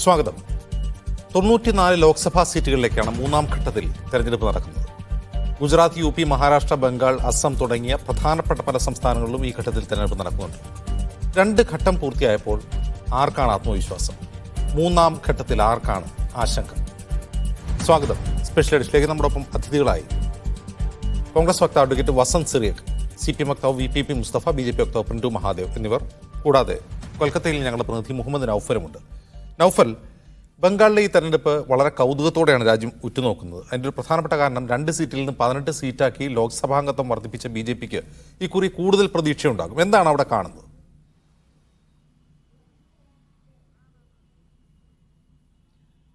സ്വാഗതം. 94 ലോക്സഭാ സീറ്റുകളിലേക്കാണ് മൂന്നാം ഘട്ടത്തിൽ തെരഞ്ഞെടുപ്പ് നടക്കുന്നത്. ഗുജറാത്ത്, യു പി, മഹാരാഷ്ട്ര, ബംഗാൾ, അസം തുടങ്ങിയ പ്രധാനപ്പെട്ട പല സംസ്ഥാനങ്ങളിലും ഈ ഘട്ടത്തിൽ തെരഞ്ഞെടുപ്പ് നടക്കുന്നുണ്ട്. 2 ഘട്ടം പൂർത്തിയായപ്പോൾ ആർക്കാണ് ആത്മവിശ്വാസം? മൂന്നാം ഘട്ടത്തിൽ ആർക്കാണ് ആശങ്ക? സ്വാഗതം. സ്പെഷ്യൽ എഡിഷനിലേക്ക് നമ്മോടൊപ്പം അതിഥികളായി കോൺഗ്രസ് വക്താവ് അഡ്വക്കേറ്റ് വസന്ത് സിറിയക്, CPM വക്താവ് VPP മുസ്തഫ, BJP വക്താവ് പ്രിന്റു മഹാദേവ് എന്നിവർ, കൂടാതെ കൊൽക്കത്തയിൽ ഞങ്ങളുടെ പ്രതിനിധി മുഹമ്മദ് നൌഫലുമുണ്ട്. നൌഫൽ, ബംഗാളിലെ ഈ തെരഞ്ഞെടുപ്പ് വളരെ കൗതുകത്തോടെയാണ് രാജ്യം ഉറ്റുനോക്കുന്നത്. അതിൻ്റെ ഒരു പ്രധാനപ്പെട്ട കാരണം 2 സീറ്റിൽ നിന്ന് 18 സീറ്റാക്കി ലോക്സഭാംഗത്വം വർദ്ധിപ്പിച്ച BJPക്ക് ഇക്കുറി കൂടുതൽ പ്രതീക്ഷയുണ്ടാകും. എന്താണ് അവിടെ കാണുന്നത്?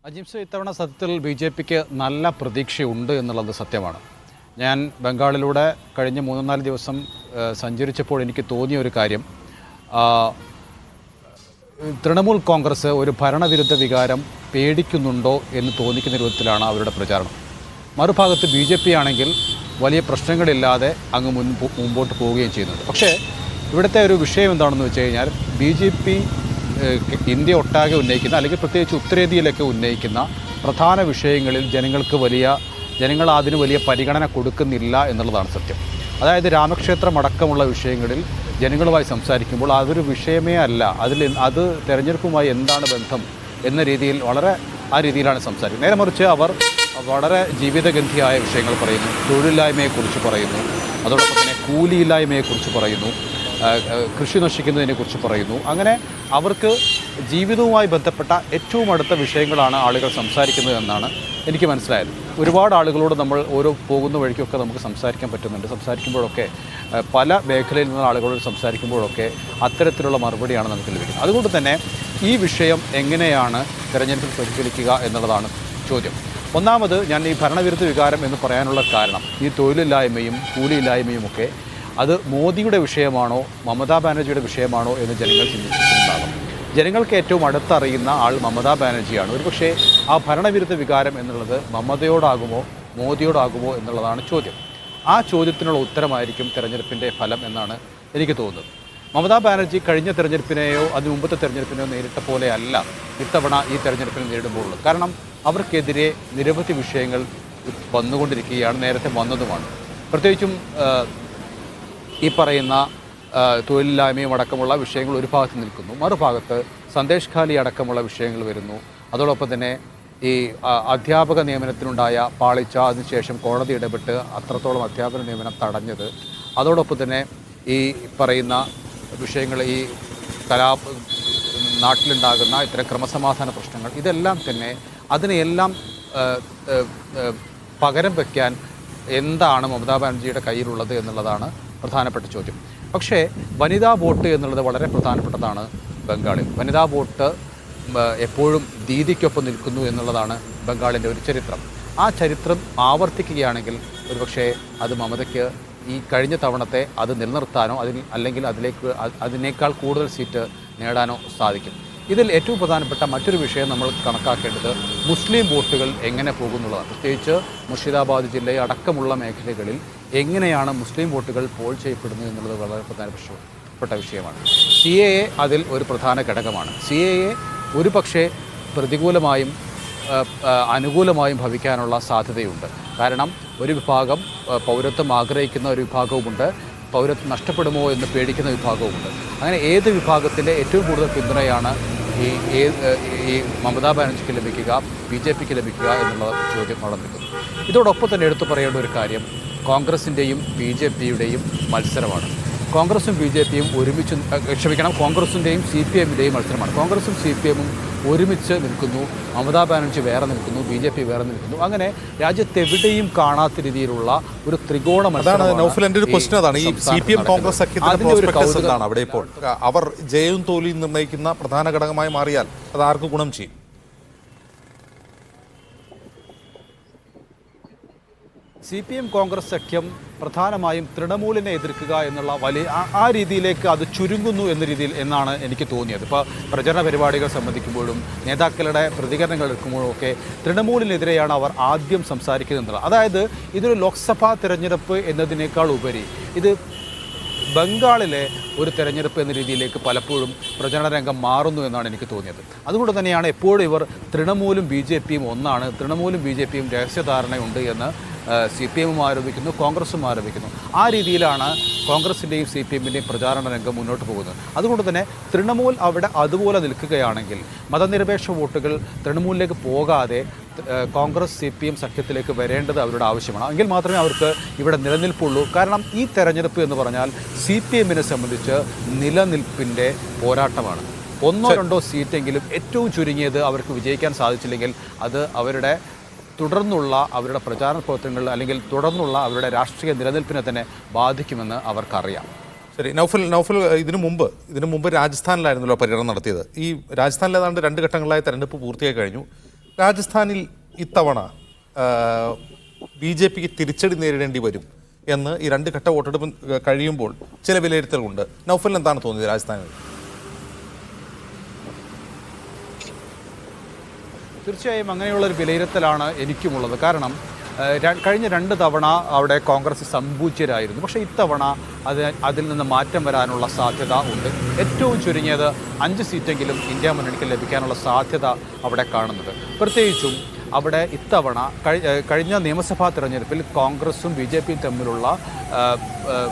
അജിംസ്, ഇത്തവണ സത്യത്തിൽ BJPക്ക് നല്ല പ്രതീക്ഷയുണ്ട് എന്നുള്ളത് സത്യമാണ്. ഞാൻ ബംഗാളിലൂടെ കഴിഞ്ഞ 3-4 ദിവസം സഞ്ചരിച്ചപ്പോൾ എനിക്ക് തോന്നിയ ഒരു കാര്യം, തൃണമൂൽ കോൺഗ്രസ് ഒരു ഭരണവിരുദ്ധ വികാരം പേടിക്കുന്നുണ്ടോ എന്ന് തോന്നിക്കുന്ന രൂപത്തിലാണ് അവരുടെ പ്രചാരണം. മറുഭാഗത്ത് BJP ആണെങ്കിൽ വലിയ പ്രശ്നങ്ങളില്ലാതെ അങ്ങ് മുമ്പോട്ട് പോവുകയും ചെയ്യുന്നുണ്ട്. പക്ഷേ ഇവിടുത്തെ ഒരു വിഷയം എന്താണെന്ന് വെച്ച് കഴിഞ്ഞാൽ, BJP ഇന്ത്യ ഒട്ടാകെ ഉന്നയിക്കുന്ന, അല്ലെങ്കിൽ പ്രത്യേകിച്ച് ഉത്തരേന്ത്യയിലൊക്കെ ഉന്നയിക്കുന്ന പ്രധാന വിഷയങ്ങളിൽ ജനങ്ങൾ അതിന് വലിയ പരിഗണന കൊടുക്കുന്നില്ല എന്നുള്ളതാണ് സത്യം. അതായത് രാമക്ഷേത്രം അടക്കമുള്ള വിഷയങ്ങളിൽ ജനങ്ങളുമായി സംസാരിക്കുമ്പോൾ അതൊരു വിഷയമേ അല്ല, അത് തെരഞ്ഞെടുപ്പുമായി എന്താണ് ബന്ധം എന്ന രീതിയിൽ ആ രീതിയിലാണ് സംസാരിക്കുന്നത്. നേരെ മറിച്ച് അവർ വളരെ ജീവിതഗന്ധിയായ വിഷയങ്ങൾ പറയുന്നു, തൊഴിലില്ലായ്മയെക്കുറിച്ച് പറയുന്നു, അതോടൊപ്പം തന്നെ കൂലിയില്ലായ്മയെക്കുറിച്ച് പറയുന്നു, കൃഷി നശിക്കുന്നതിനെക്കുറിച്ച് പറയുന്നു. അങ്ങനെ അവർക്ക് ജീവിതവുമായി ബന്ധപ്പെട്ട ഏറ്റവും അടുത്ത വിഷയങ്ങളാണ് ആളുകൾ സംസാരിക്കുന്നത് എന്നാണ് എനിക്ക് മനസ്സിലായത്. ഒരുപാട് ആളുകളോട് നമ്മൾ ഓരോ പോകുന്ന വഴിക്കൊക്കെ നമുക്ക് സംസാരിക്കാൻ പറ്റുന്നുണ്ട്. സംസാരിക്കുമ്പോഴൊക്കെ പല മേഖലയിൽ നിന്നുള്ള ആളുകളോട് സംസാരിക്കുമ്പോഴൊക്കെ അത്തരത്തിലുള്ള മറുപടിയാണ് നമുക്ക് ലഭിക്കുന്നത്. അതുകൊണ്ട് തന്നെ ഈ വിഷയം എങ്ങനെയാണ് തെരഞ്ഞെടുപ്പിൽ പ്രതിഫലിക്കുക എന്നുള്ളതാണ് ചോദ്യം. ഒന്നാമത്, ഞാൻ ഈ ഭരണവിരുദ്ധ വികാരം എന്ന് പറയാനുള്ള കാരണം, ഈ തൊഴിലില്ലായ്മയും കൂലിയില്ലായ്മയും ഒക്കെ അത് മോദിയുടെ വിഷയമാണോ മമതാ ബാനർജിയുടെ വിഷയമാണോ എന്ന് ജനങ്ങൾ ചിന്തിച്ചിട്ടുണ്ടാകും. ജനങ്ങൾക്ക് ഏറ്റവും അടുത്തറിയുന്ന ആൾ മമതാ ബാനർജിയാണ്. ഒരുപക്ഷേ ആ ഭരണവിരുദ്ധ വികാരം എന്നുള്ളത് മമതയോടാകുമോ മോദിയോടാകുമോ എന്നുള്ളതാണ് ചോദ്യം. ആ ചോദ്യത്തിനുള്ള ഉത്തരമായിരിക്കും തെരഞ്ഞെടുപ്പിൻ്റെ ഫലം എന്നാണ് എനിക്ക് തോന്നുന്നത്. മമതാ ബാനർജി കഴിഞ്ഞ തെരഞ്ഞെടുപ്പിനെയോ അതിന് മുമ്പത്തെ തെരഞ്ഞെടുപ്പിനെയോ നേരിട്ട പോലെയല്ല ഇത്തവണ ഈ തെരഞ്ഞെടുപ്പിനെ നേരിടുമ്പോഴുള്ളത്. കാരണം അവർക്കെതിരെ നിരവധി വിഷയങ്ങൾ വന്നുകൊണ്ടിരിക്കുകയാണ്, നേരത്തെ വന്നതുമാണ്. പ്രത്യേകിച്ചും ഈ പറയുന്ന തൊഴിലില്ലായ്മയും അടക്കമുള്ള വിഷയങ്ങൾ ഒരു ഭാഗത്ത് നിൽക്കുന്നു, മറുഭാഗത്ത് സന്ദേശ് ഖാലി അടക്കമുള്ള വിഷയങ്ങൾ വരുന്നു. അതോടൊപ്പം തന്നെ ഈ അധ്യാപക നിയമനത്തിനുണ്ടായ പാളിച്ച, അതിനുശേഷം കോടതി ഇടപെട്ട് അത്രത്തോളം അധ്യാപക നിയമനം തടഞ്ഞത്, അതോടൊപ്പം തന്നെ ഈ പറയുന്ന വിഷയങ്ങൾ, ഈ നാട്ടിലുണ്ടാകുന്ന ഇത്തരം ക്രമസമാധാന പ്രശ്നങ്ങൾ, ഇതെല്ലാം തന്നെ അതിനെയെല്ലാം പകരം വയ്ക്കാൻ എന്താണ് മമതാ ബാനർജിയുടെ കയ്യിലുള്ളത് എന്നുള്ളതാണ് പ്രധാനപ്പെട്ട ചോദ്യം. പക്ഷേ വനിതാ വോട്ട് എന്നുള്ളത് വളരെ പ്രധാനപ്പെട്ടതാണ് ബംഗാളിൽ. വനിതാ വോട്ട് എപ്പോഴും ദീദിക്കൊപ്പം നിൽക്കുന്നു എന്നുള്ളതാണ് ബംഗാളിൻ്റെ ഒരു ചരിത്രം. ആ ചരിത്രം ആവർത്തിക്കുകയാണെങ്കിൽ ഒരുപക്ഷെ അത് മമതയ്ക്ക് ഈ കഴിഞ്ഞ തവണത്തെ അത് നിലനിർത്താനോ അല്ലെങ്കിൽ അതിനേക്കാൾ കൂടുതൽ സീറ്റ് നേടാനോ സാധിക്കും. ഇതിൽ ഏറ്റവും പ്രധാനപ്പെട്ട മറ്റൊരു വിഷയം നമ്മൾ കണക്കാക്കേണ്ടത് മുസ്ലിം വോട്ടുകൾ എങ്ങനെ പോകുന്നുള്ളതാണ്. പ്രത്യേകിച്ച് മുർഷിദാബാദ് ജില്ലയെ അടക്കമുള്ള മേഖലകളിൽ എങ്ങനെയാണ് മുസ്ലിം വോട്ടുകൾ പോൾ ചെയ്യപ്പെടുന്നത് എന്നുള്ളത് വളരെ പ്രധാനപ്പെട്ട വിഷയമാണ്. CAA അതിൽ ഒരു പ്രധാന ഘടകമാണ്. CAA ഒരു പക്ഷേ പ്രതികൂലമായും അനുകൂലമായും ഭവിക്കാനുള്ള സാധ്യതയുണ്ട്. കാരണം ഒരു വിഭാഗം പൗരത്വം ആഗ്രഹിക്കുന്ന ഒരു വിഭാഗവുമുണ്ട്, പൗരത്വം നഷ്ടപ്പെടുമോ എന്ന് പേടിക്കുന്ന വിഭാഗവുമുണ്ട്. അങ്ങനെ ഏത് വിഭാഗത്തിൻ്റെ ഏറ്റവും കൂടുതൽ പിന്തുണയാണ് ഈ മമതാ ബാനർജിക്ക് ലഭിക്കുക, BJPക്ക് ലഭിക്കുക എന്നുള്ള ചോദ്യം അവിടെ നിൽക്കുന്നു. ഇതോടൊപ്പം തന്നെ എടുത്തു പറയേണ്ട ഒരു കാര്യം, കോൺഗ്രസിൻ്റെയും BJPയുടെയും മത്സരമാണ്. കോൺഗ്രസും BJPയും കോൺഗ്രസിൻ്റെയും CPMൻ്റെയും മത്സരമാണ്. കോൺഗ്രസും CPMും ഒരുമിച്ച് നിൽക്കുന്നു, മമതാ ബാനർജി വേറെ നിൽക്കുന്നു, BJP വേറെ നിൽക്കുന്നു. അങ്ങനെ രാജ്യത്തെവിടെയും കാണാത്ത രീതിയിലുള്ള ഒരു ത്രികോണ മത്സരമാണ്. അവിടെ ഇപ്പോൾ അവർ ജയവും തോൽവിയും നിർണ്ണയിക്കുന്ന പ്രധാന ഘടകമായി മാറിയാൽ അത് ആർക്ക് ഗുണം ചെയ്യും? CPM കോൺഗ്രസ് സഖ്യം പ്രധാനമായും തൃണമൂലിനെ എതിർക്കുക എന്നുള്ള ആ രീതിയിലേക്ക് അത് ചുരുങ്ങുന്നു എന്നാണ് എനിക്ക് തോന്നിയത്. ഇപ്പോൾ പ്രചരണ പരിപാടികൾ സംബന്ധിക്കുമ്പോഴും നേതാക്കളുടെ പ്രതികരണങ്ങൾ എടുക്കുമ്പോഴും ഒക്കെ തൃണമൂലിനെതിരെയാണ് അവർ ആദ്യം സംസാരിക്കുന്നത്. അതായത് ഇതൊരു ലോക്സഭാ തിരഞ്ഞെടുപ്പ് എന്നതിനേക്കാൾ ഉപരി ഇത് ബംഗാളിലെ ഒരു തെരഞ്ഞെടുപ്പ് എന്ന രീതിയിലേക്ക് പലപ്പോഴും പ്രചരണ രംഗം മാറുന്നു എന്നാണ് എനിക്ക് തോന്നിയത്. അതുകൊണ്ട് തന്നെയാണ് എപ്പോഴും ഇവർ തൃണമൂലും ബി ജെ പിയും ഒന്നാണ്, തൃണമൂലും ബി ജെ പിയും രഹസ്യധാരണയുണ്ട് എന്ന് CPM ആരോപിക്കുന്നു, കോൺഗ്രസും ആരോപിക്കുന്നു. ആ രീതിയിലാണ് കോൺഗ്രസിൻ്റെയും CPM-ൻ്റെയും പ്രചാരണ രംഗം മുന്നോട്ട് പോകുന്നത്. അതുകൊണ്ട് തന്നെ തൃണമൂൽ അവിടെ അതുപോലെ നിൽക്കുകയാണെങ്കിൽ മതനിരപേക്ഷ വോട്ടുകൾ തൃണമൂലിലേക്ക് പോകാതെ കോൺഗ്രസ് CPM സഖ്യത്തിലേക്ക് വരേണ്ടത് അവരുടെ ആവശ്യമാണ്. എങ്കിൽ മാത്രമേ അവർക്ക് ഇവിടെ നിലനിൽപ്പുള്ളൂ. കാരണം ഈ തെരഞ്ഞെടുപ്പ് എന്ന് പറഞ്ഞാൽ CPM-നെ സംബന്ധിച്ച് നിലനിൽപ്പിൻ്റെ പോരാട്ടമാണ്. 1-2 സീറ്റെങ്കിലും ഏറ്റവും ചുരുങ്ങിയത് അവർക്ക് വിജയിക്കാൻ സാധിച്ചില്ലെങ്കിൽ അത് അവരുടെ തുടർന്നുള്ള അവരുടെ പ്രചാരണ പ്രവർത്തനങ്ങൾ അല്ലെങ്കിൽ തുടർന്നുള്ള അവരുടെ രാഷ്ട്രീയ നിലനിൽപ്പിനെ തന്നെ ബാധിക്കുമെന്ന് അവർക്കറിയാം. ശരി, നൗഫൽ ഇതിനു മുമ്പ് രാജസ്ഥാനിലായിരുന്നല്ലോ പര്യടനം നടത്തിയത്. ഈ രാജസ്ഥാനിൽ ഏതാണ്ട് 2 ഘട്ടങ്ങളിലായി തെരഞ്ഞെടുപ്പ് പൂർത്തിയായി കഴിഞ്ഞു. രാജസ്ഥാനിൽ ഇത്തവണ BJPക്ക് തിരിച്ചടി നേരിടേണ്ടി വരും എന്ന് ഈ 2 ഘട്ട വോട്ടെടുപ്പ് കഴിയുമ്പോൾ ചില വിലയിരുത്തലുണ്ട്. നൗഫലിന് എന്താണ് തോന്നിയത് രാജസ്ഥാനിൽ? തീർച്ചയായും അങ്ങനെയുള്ളൊരു വിലയിരുത്തലാണ് എനിക്കുമുള്ളത്. കാരണം കഴിഞ്ഞ 2 തവണ അവിടെ കോൺഗ്രസ് സംഭൂജ്യരായിരുന്നു. പക്ഷേ ഇത്തവണ അതിൽ നിന്ന് മാറ്റം വരാനുള്ള സാധ്യത ഉണ്ട്. ഏറ്റവും ചുരുങ്ങിയത് 5 സീറ്റെങ്കിലും ഇന്ത്യ മുന്നണിക്ക് ലഭിക്കാനുള്ള സാധ്യത അവിടെ കാണുന്നത്. പ്രത്യേകിച്ചും അവിടെ ഇത്തവണ കഴിഞ്ഞ നിയമസഭാ തെരഞ്ഞെടുപ്പിൽ കോൺഗ്രസും BJPയും തമ്മിലുള്ള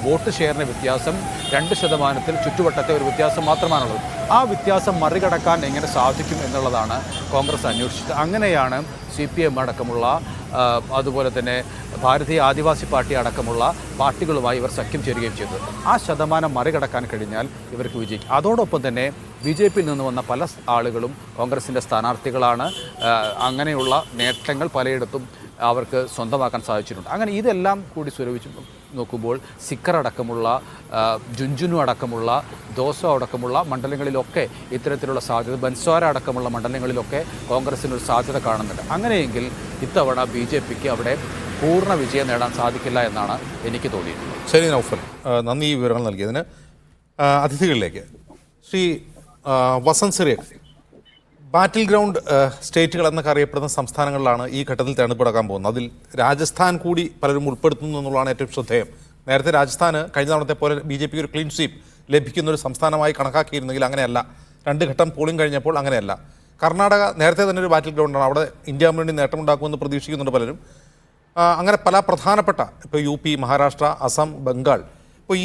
വോട്ട് ഷെയറിൻ്റെ വ്യത്യാസം 2% ചുറ്റുവട്ടത്തെ ഒരു വ്യത്യാസം മാത്രമാണുള്ളത്. ആ വ്യത്യാസം മറികടക്കാൻ എങ്ങനെ സാധിക്കും എന്നുള്ളതാണ് കോൺഗ്രസ് അന്വേഷിച്ചത്. അങ്ങനെയാണ് CPM അടക്കമുള്ള അതുപോലെ തന്നെ ഭാരതീയ ആദിവാസി പാർട്ടി അടക്കമുള്ള പാർട്ടികളുമായി ഇവർ സഖ്യം ചേരുകയും ചെയ്തത്. ആ ശതമാനം മറികടക്കാൻ കഴിഞ്ഞാൽ ഇവർക്ക് വിജയിക്കും. അതോടൊപ്പം തന്നെ BJPയിൽ നിന്ന് വന്ന പല ആളുകളും കോൺഗ്രസിൻ്റെ സ്ഥാനാർത്ഥികളാണ്. അങ്ങനെയുള്ള നേട്ടങ്ങൾ പലയിടത്തും അവർക്ക് സ്വന്തമാക്കാൻ സാധിച്ചിട്ടുണ്ട്. അങ്ങനെ ഇതെല്ലാം കൂടി സ്വരൂപിച്ച് നോക്കുമ്പോൾ സിക്കർ അടക്കമുള്ള ജുൻജുനു അടക്കമുള്ള ദോസോ അടക്കമുള്ള മണ്ഡലങ്ങളിലൊക്കെ ഇത്തരത്തിലുള്ള സാധ്യത, ബൻസ്വാര അടക്കമുള്ള മണ്ഡലങ്ങളിലൊക്കെ കോൺഗ്രസിനൊരു സാധ്യത കാണുന്നുണ്ട്. അങ്ങനെയെങ്കിൽ ഇത്തവണ BJPക്ക് അവിടെ പൂർണ്ണ വിജയം നേടാൻ സാധിക്കില്ല എന്നാണ് എനിക്ക് തോന്നിയിട്ടുള്ളത്. ശരി നൗഫൽ, നന്ദി ഈ വിവരങ്ങൾ നൽകിയതിന്. അതിഥികളിലേക്ക് ശ്രീ വസന്ത് സിറിയക്, ബാറ്റിൽ ഗ്രൗണ്ട് സ്റ്റേറ്റുകൾ എന്നൊക്കെ അറിയപ്പെടുന്ന സംസ്ഥാനങ്ങളിലാണ് ഈ ഘട്ടത്തിൽ തെരഞ്ഞെടുപ്പ് നടക്കാൻ പോകുന്നത്. അതിൽ രാജസ്ഥാൻ കൂടി പലരും ഉൾപ്പെടുത്തുന്നു എന്നുള്ളതാണ് ഏറ്റവും ശ്രദ്ധേയം. നേരത്തെ രാജസ്ഥാന് കഴിഞ്ഞ തവണത്തെ പോലെ BJPക്ക് ഒരു ക്ലീൻ സ്വീപ്പ് ലഭിക്കുന്ന ഒരു സംസ്ഥാനമായി കണക്കാക്കിയിരുന്നെങ്കിൽ അങ്ങനെയല്ല. 2 ഘട്ടം പോളിംഗ് കഴിഞ്ഞപ്പോൾ അങ്ങനെയല്ല. കർണാടക നേരത്തെ തന്നെ ഒരു ബാറ്റിൽ ഗ്രൗണ്ടാണ്. അവിടെ ഇന്ത്യ മുന്നണി നേട്ടമുണ്ടാക്കുമെന്ന് പ്രതീക്ഷിക്കുന്നുണ്ട് പലരും. അങ്ങനെ പല പ്രധാനപ്പെട്ട ഇപ്പോൾ UP, മഹാരാഷ്ട്ര, അസം, ബംഗാൾ. ഇപ്പോൾ